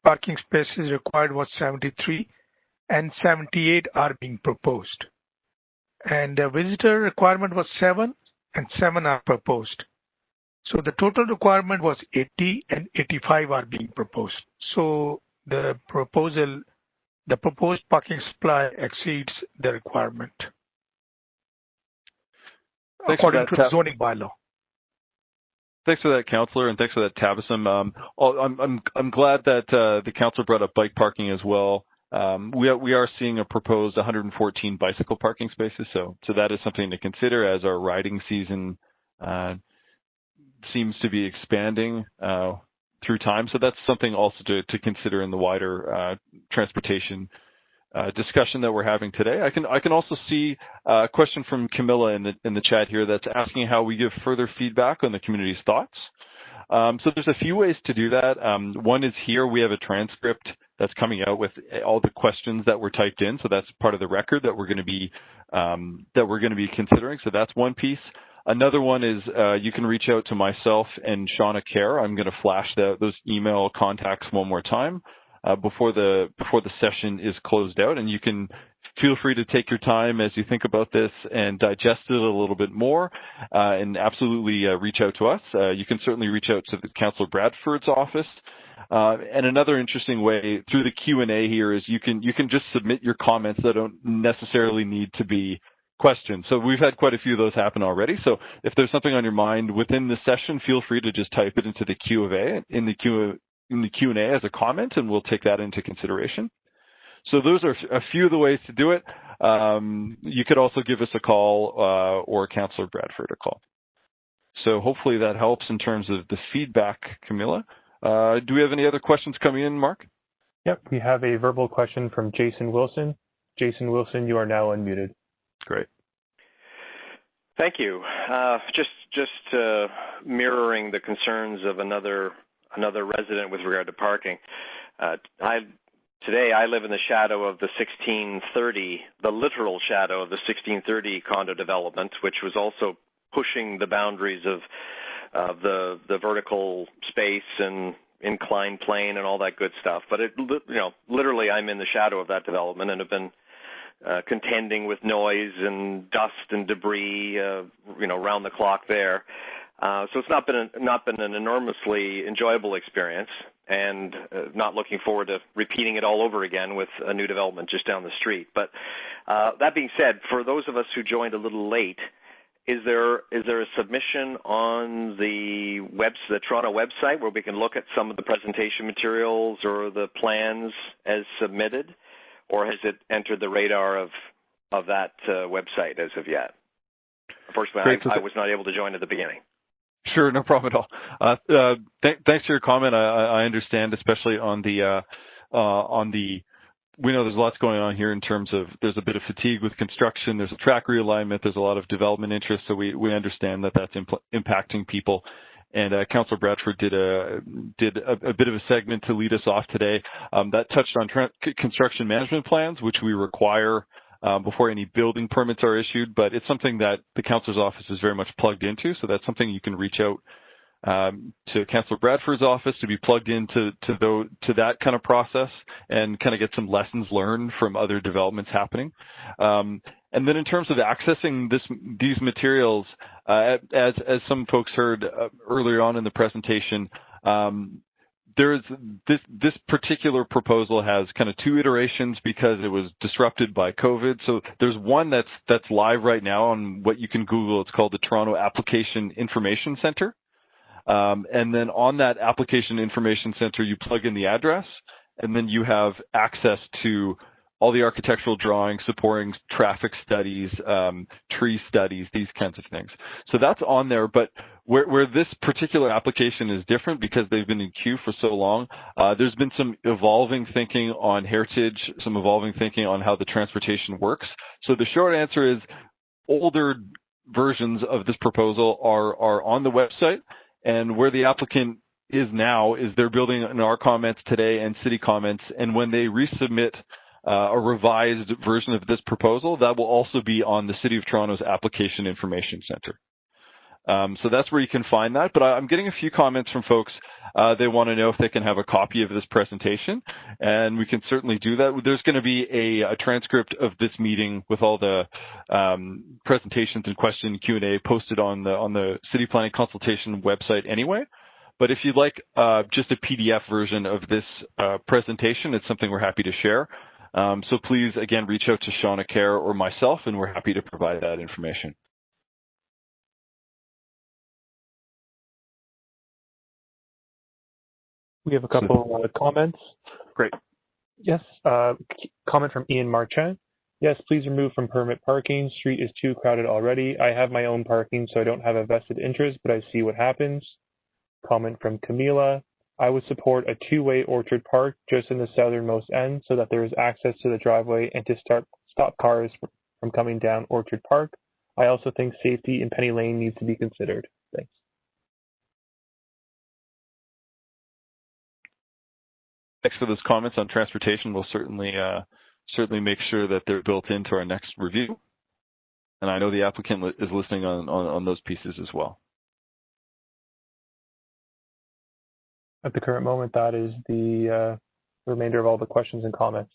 parking spaces required was 73, and 78 are being proposed. And the visitor requirement was 7, and 7 are proposed. So the total requirement was 80, and 85 are being proposed. So the proposed parking supply exceeds the requirement, according to the zoning bylaw. Thanks for that, Councillor, and thanks for that, Tabassum. I'm glad that the Councillor brought up bike parking as well. We are seeing a proposed 114 bicycle parking spaces, so that is something to consider as our riding season seems to be expanding through time. So that's something also to consider in the wider transportation discussion that we're having today. I can also see a question from Camilla in the chat here that's asking how we give further feedback on the community's thoughts. So there's a few ways to do that. One is here we have a transcript that's coming out with all the questions that were typed in. So that's part of the record that we're going to be considering. So that's one piece. Another one is you can reach out to myself and Shauna Kerr. I'm going to flash those email contacts one more time before the session is closed out, and you can feel free to take your time as you think about this and digest it a little bit more, and absolutely reach out to us. You can certainly reach out to the Councillor Bradford's office. And another interesting way through the Q&A here is you can just submit your comments that don't necessarily need to be questions. So we've had quite a few of those happen already. So if there's something on your mind within the session, feel free to just type it into the Q&A as a comment, and we'll take that into consideration. So those are a few of the ways to do it. You could also give us a call or Councillor Bradford a call. So hopefully that helps in terms of the feedback, Camilla. Do we have any other questions coming in, Mark? Yep, we have a verbal question from Jason Wilson. Jason Wilson, you are now unmuted. Great. Thank you. Just mirroring the concerns of another resident with regard to parking. Today, I live in the shadow of the 1630, the literal shadow of the 1630 condo development, which was also pushing the boundaries of the vertical space and inclined plane and all that good stuff. But literally, I'm in the shadow of that development and have been contending with noise and dust and debris, round the clock there. So it's not been an enormously enjoyable experience, and not looking forward to repeating it all over again with a new development just down the street. But that being said, for those of us who joined a little late, is there a submission on the Toronto website where we can look at some of the presentation materials or the plans as submitted, or has it entered the radar of of that website as of yet. Unfortunately, I was not able to join at the beginning. Sure, no problem at all. Thanks for your comment. I understand, especially on the we know there's lots going on here in terms of there's a bit of fatigue with construction, there's a track realignment, there's a lot of development interest, so we understand that that's impacting people. And Councillor Bradford did a bit of a segment to lead us off today that touched on construction management plans, which we require before any building permits are issued, but it's something that the Councillor's office is very much plugged into, so that's something you can reach out to Councillor Bradford's office to be plugged into that kind of process and kind of get some lessons learned from other developments happening. And then in terms of accessing these materials, as some folks heard earlier on in the presentation, there's this particular proposal has kind of two iterations because it was disrupted by COVID. So there's one that's live right now on what you can Google. It's called the Toronto Application Information Center. And then on that Application Information Center, you plug in the address, and then you have access to all the architectural drawings supporting traffic studies, tree studies, these kinds of things. So that's on there, but where this particular application is different because they've been in queue for so long, there's been some evolving thinking on heritage, some evolving thinking on how the transportation works. So the short answer is older versions of this proposal are on the website, and where the applicant is now is they're building in our comments today and city comments, and when they resubmit a revised version of this proposal, that will also be on the City of Toronto's Application Information Center. So that's where you can find that. But I'm getting a few comments from folks. They want to know if they can have a copy of this presentation, and we can certainly do that. There's going to be a transcript of this meeting with all the presentations and question Q&A posted on the City Planning Consultation website anyway. But if you'd like just a PDF version of this presentation, it's something we're happy to share. So please, again, reach out to Shauna Kerr or myself, and we're happy to provide that information. We have a couple of comments. Great. Yes, comment from Ian Marchand. Yes, please remove from permit parking. Street is too crowded already. I have my own parking, so I don't have a vested interest, but I see what happens. Comment from Camila. I would support a two-way Orchard Park just in the southernmost end so that there is access to the driveway and to stop cars from coming down Orchard Park. I also think safety in Penny Lane needs to be considered. Thanks. Thanks for those comments on transportation. We'll certainly make sure that they're built into our next review. And I know the applicant is listening on those pieces as well. At the current moment, that is the remainder of all the questions and comments.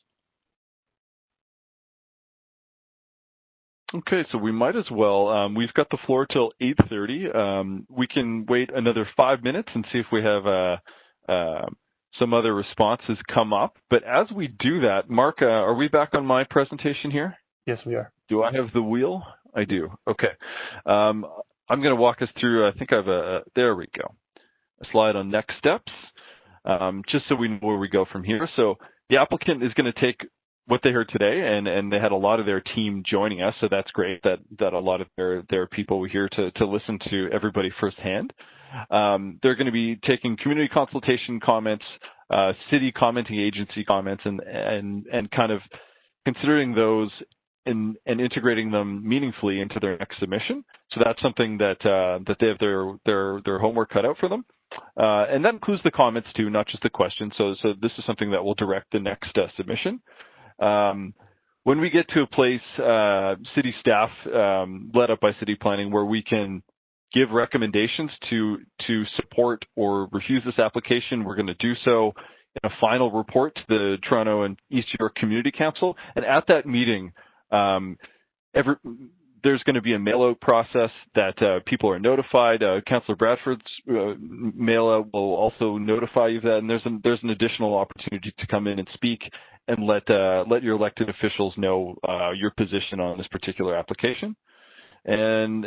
Okay, so we might as well. We've got the floor till 8:30. We can wait another 5 minutes and see if we have some other responses come up. But as we do that, Mark, are we back on my presentation here? Yes, we are. Do I have the wheel? I do. Okay. I'm going to walk us through, I think I have there we go. A slide on next steps, just so we know where we go from here. So the applicant is going to take what they heard today, and they had a lot of their team joining us, so that's great that a lot of their people were here to listen to everybody firsthand. They're going to be taking community consultation comments, city commenting agency comments, and kind of considering those and integrating them meaningfully into their next submission. So that's something that they have their homework cut out for them. And that includes the comments too, not just the questions. So this is something that will direct the next submission. When we get to a place, city staff led up by city planning, where we can give recommendations to support or refuse this application, we're going to do so in a final report to the Toronto and East York Community Council. And at that meeting, there's going to be a mail-out process that people are notified. Councillor Bradford's mail-out will also notify you of that, and there's an additional opportunity to come in and speak and let your elected officials know your position on this particular application. And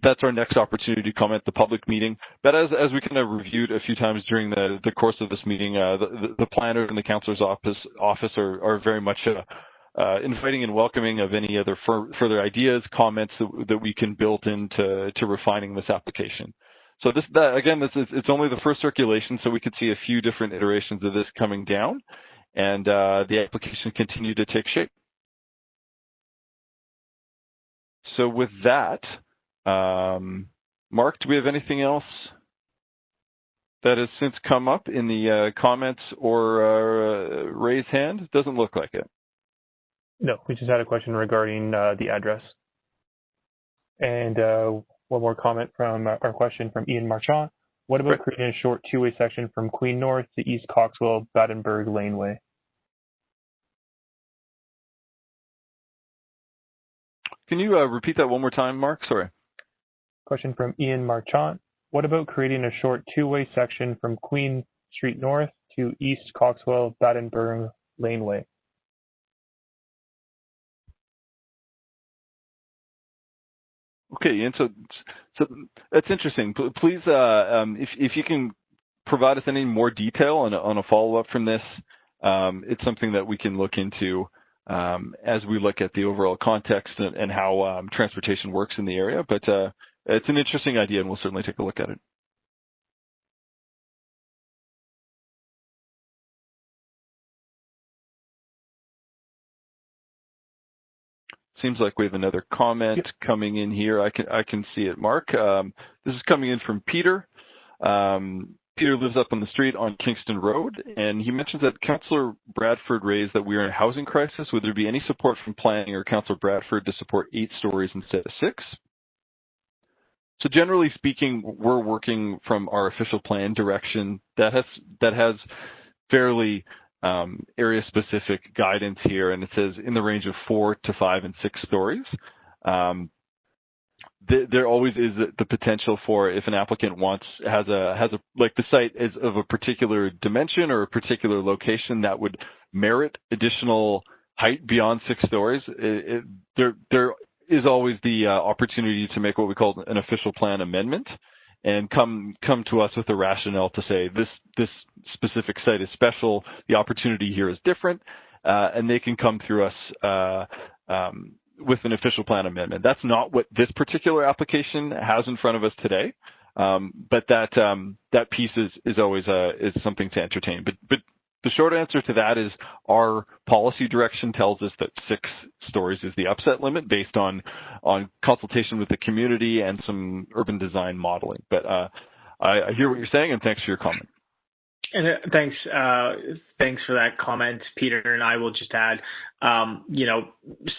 that's our next opportunity to comment at the public meeting. But as we kind of reviewed a few times during the course of this meeting, the planner and the councillor's office are very much inviting and welcoming of any other further ideas, comments that we can build into refining this application. So it's only the first circulation, so we could see a few different iterations of this coming down, and the application continue to take shape. So with that, Mark, do we have anything else that has since come up in the comments or raised hand? Doesn't look like it. No, we just had a question regarding the address. And one more comment from our question from Ian Marchand. What about creating a short two-way section from Queen North to East Coxwell Battenberg Laneway? Can you repeat that one more time, Mark? Sorry. Question from Ian Marchand. What about creating a short two-way section from Queen Street North to East Coxwell Battenberg Laneway? Okay, and so that's interesting. Please, if you can provide us any more detail on a follow-up from this, it's something that we can look into as we look at the overall context and how transportation works in the area. But it's an interesting idea, and we'll certainly take a look at it. Seems like we have another comment coming in here. I can see it, Mark. This is coming in from Peter. Peter lives up on the street on Kingston Road, and he mentions that Councillor Bradford raised that we are in a housing crisis. Would there be any support from planning or Councillor Bradford to support 8 stories instead of 6? So generally speaking, we're working from our official plan direction that has fairly area-specific guidance here, and it says in the range of 4 to 5 and 6 stories. There always is the potential for, if an applicant has like the site is of a particular dimension or a particular location that would merit additional height beyond 6 stories, there is always the opportunity to make what we call an official plan amendment and come to us with a rationale to say this specific site is special, the opportunity here is different, and they can come through us with an official plan amendment. That's not what this particular application has in front of us today, but that piece is always is something to entertain. But the short answer to that is our policy direction tells us that 6 stories is the upset limit based on consultation with the community and some urban design modeling. But I hear what you're saying, and thanks for your comment. And thanks for that comment, Peter. And I will just add,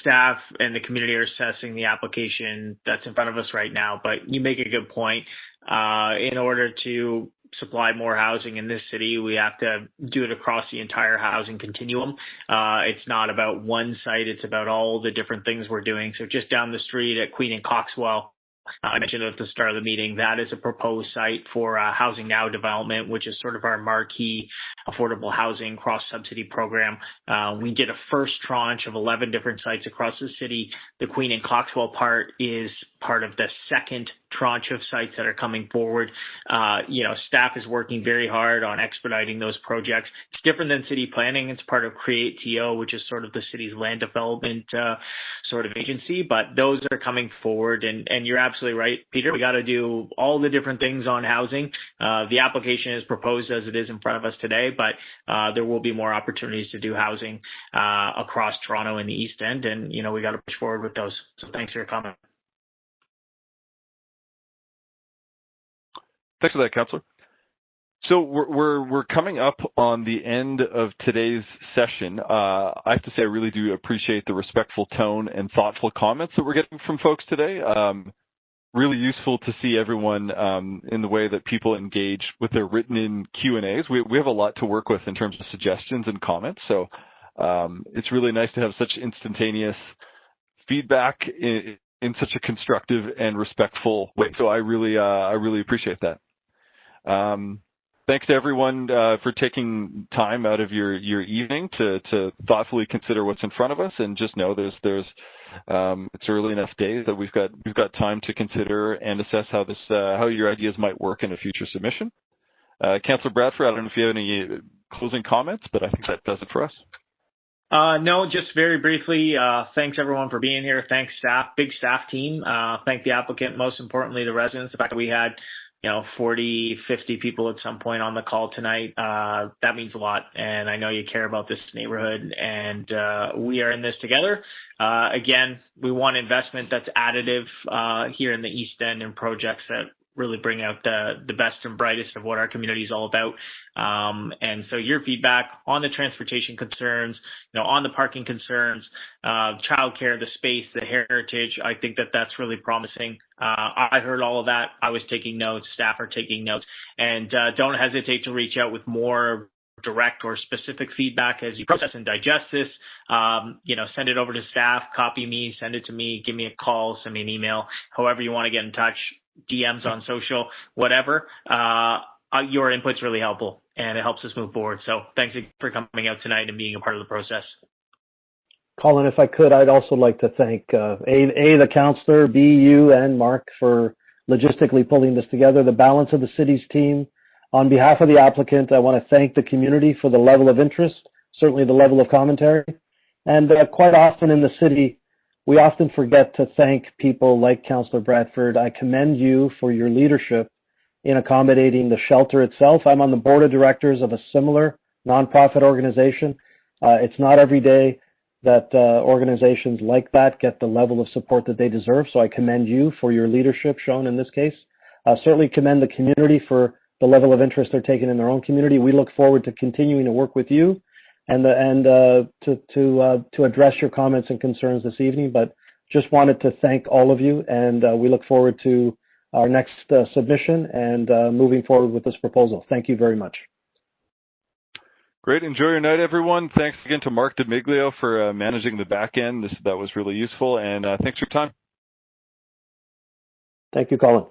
staff and the community are assessing the application that's in front of us right now. But you make a good point. In order to supply more housing in this city, we have to do it across the entire housing continuum. It's not about one site, it's about all the different things we're doing. So just down the street at Queen and Coxwell, I mentioned at the start of the meeting, that is a proposed site for Housing Now development, which is sort of our marquee affordable housing cross-subsidy program. We did a first tranche of 11 different sites across the city. The Queen and Coxwell part is part of the second tranche of sites that are coming forward. Staff is working very hard on expediting those projects. It's different than city planning. It's part of Create TO, which is sort of the city's land development sort of agency, but those are coming forward. And you're absolutely right, Peter. We got to do all the different things on housing. The application is proposed as it is in front of us today, but there will be more opportunities to do housing across Toronto and the East End. And, we got to push forward with those. So thanks for your comment. Thanks for that, Councillor. So we're coming up on the end of today's session. I have to say I really do appreciate the respectful tone and thoughtful comments that we're getting from folks today. Really useful to see everyone in the way that people engage with their written-in Q&As. We have a lot to work with in terms of suggestions and comments, so it's really nice to have such instantaneous feedback in such a constructive and respectful way. So I really appreciate that. Thanks to everyone for taking time out of your evening to thoughtfully consider what's in front of us, and just know there's it's early enough days that we've got time to consider and assess how your ideas might work in a future submission. Councillor Bradford, I don't know if you have any closing comments, but I think that does it for us. No, just very briefly, thanks everyone for being here. Thanks staff, big staff team. Thank the applicant, most importantly, the residents. The fact that we had, 40, 50 people at some point on the call tonight, that means a lot. And I know you care about this neighborhood, and we are in this together. Again, we want investment that's additive here in the East End and projects that really bring out the best and brightest of what our community is all about. And so your feedback on the transportation concerns, on the parking concerns, childcare, the space, the heritage, I think that that's really promising. I heard all of that. I was taking notes. Staff are taking notes. And don't hesitate to reach out with more direct or specific feedback as you process and digest this. Send it over to staff, copy me, send it to me, give me a call, send me an email, however you want to get in touch. DMs on social, whatever. Your input's really helpful, and it helps us move forward. So thanks for coming out tonight and being a part of the process. Colin, if I could, I'd also like to thank the councillor, B, you, and Mark for logistically pulling this together, the balance of the city's team. On behalf of the applicant, I want to thank the community for the level of interest, certainly the level of commentary. And quite often in the city, we often forget to thank people like Councillor Bradford. I commend you for your leadership in accommodating the shelter itself. I'm on the board of directors of a similar nonprofit organization. It's not every day that organizations like that get the level of support that they deserve, so I commend you for your leadership shown in this case. Certainly commend the community for the level of interest they're taking in their own community. We look forward to continuing to work with you and to address your comments and concerns this evening, but just wanted to thank all of you, and we look forward to our next submission and moving forward with this proposal. Thank you very much. Great. Enjoy your night, everyone. Thanks again to Mark DeMiglio for managing the back end. That was really useful, and thanks for your time. Thank you, Colin.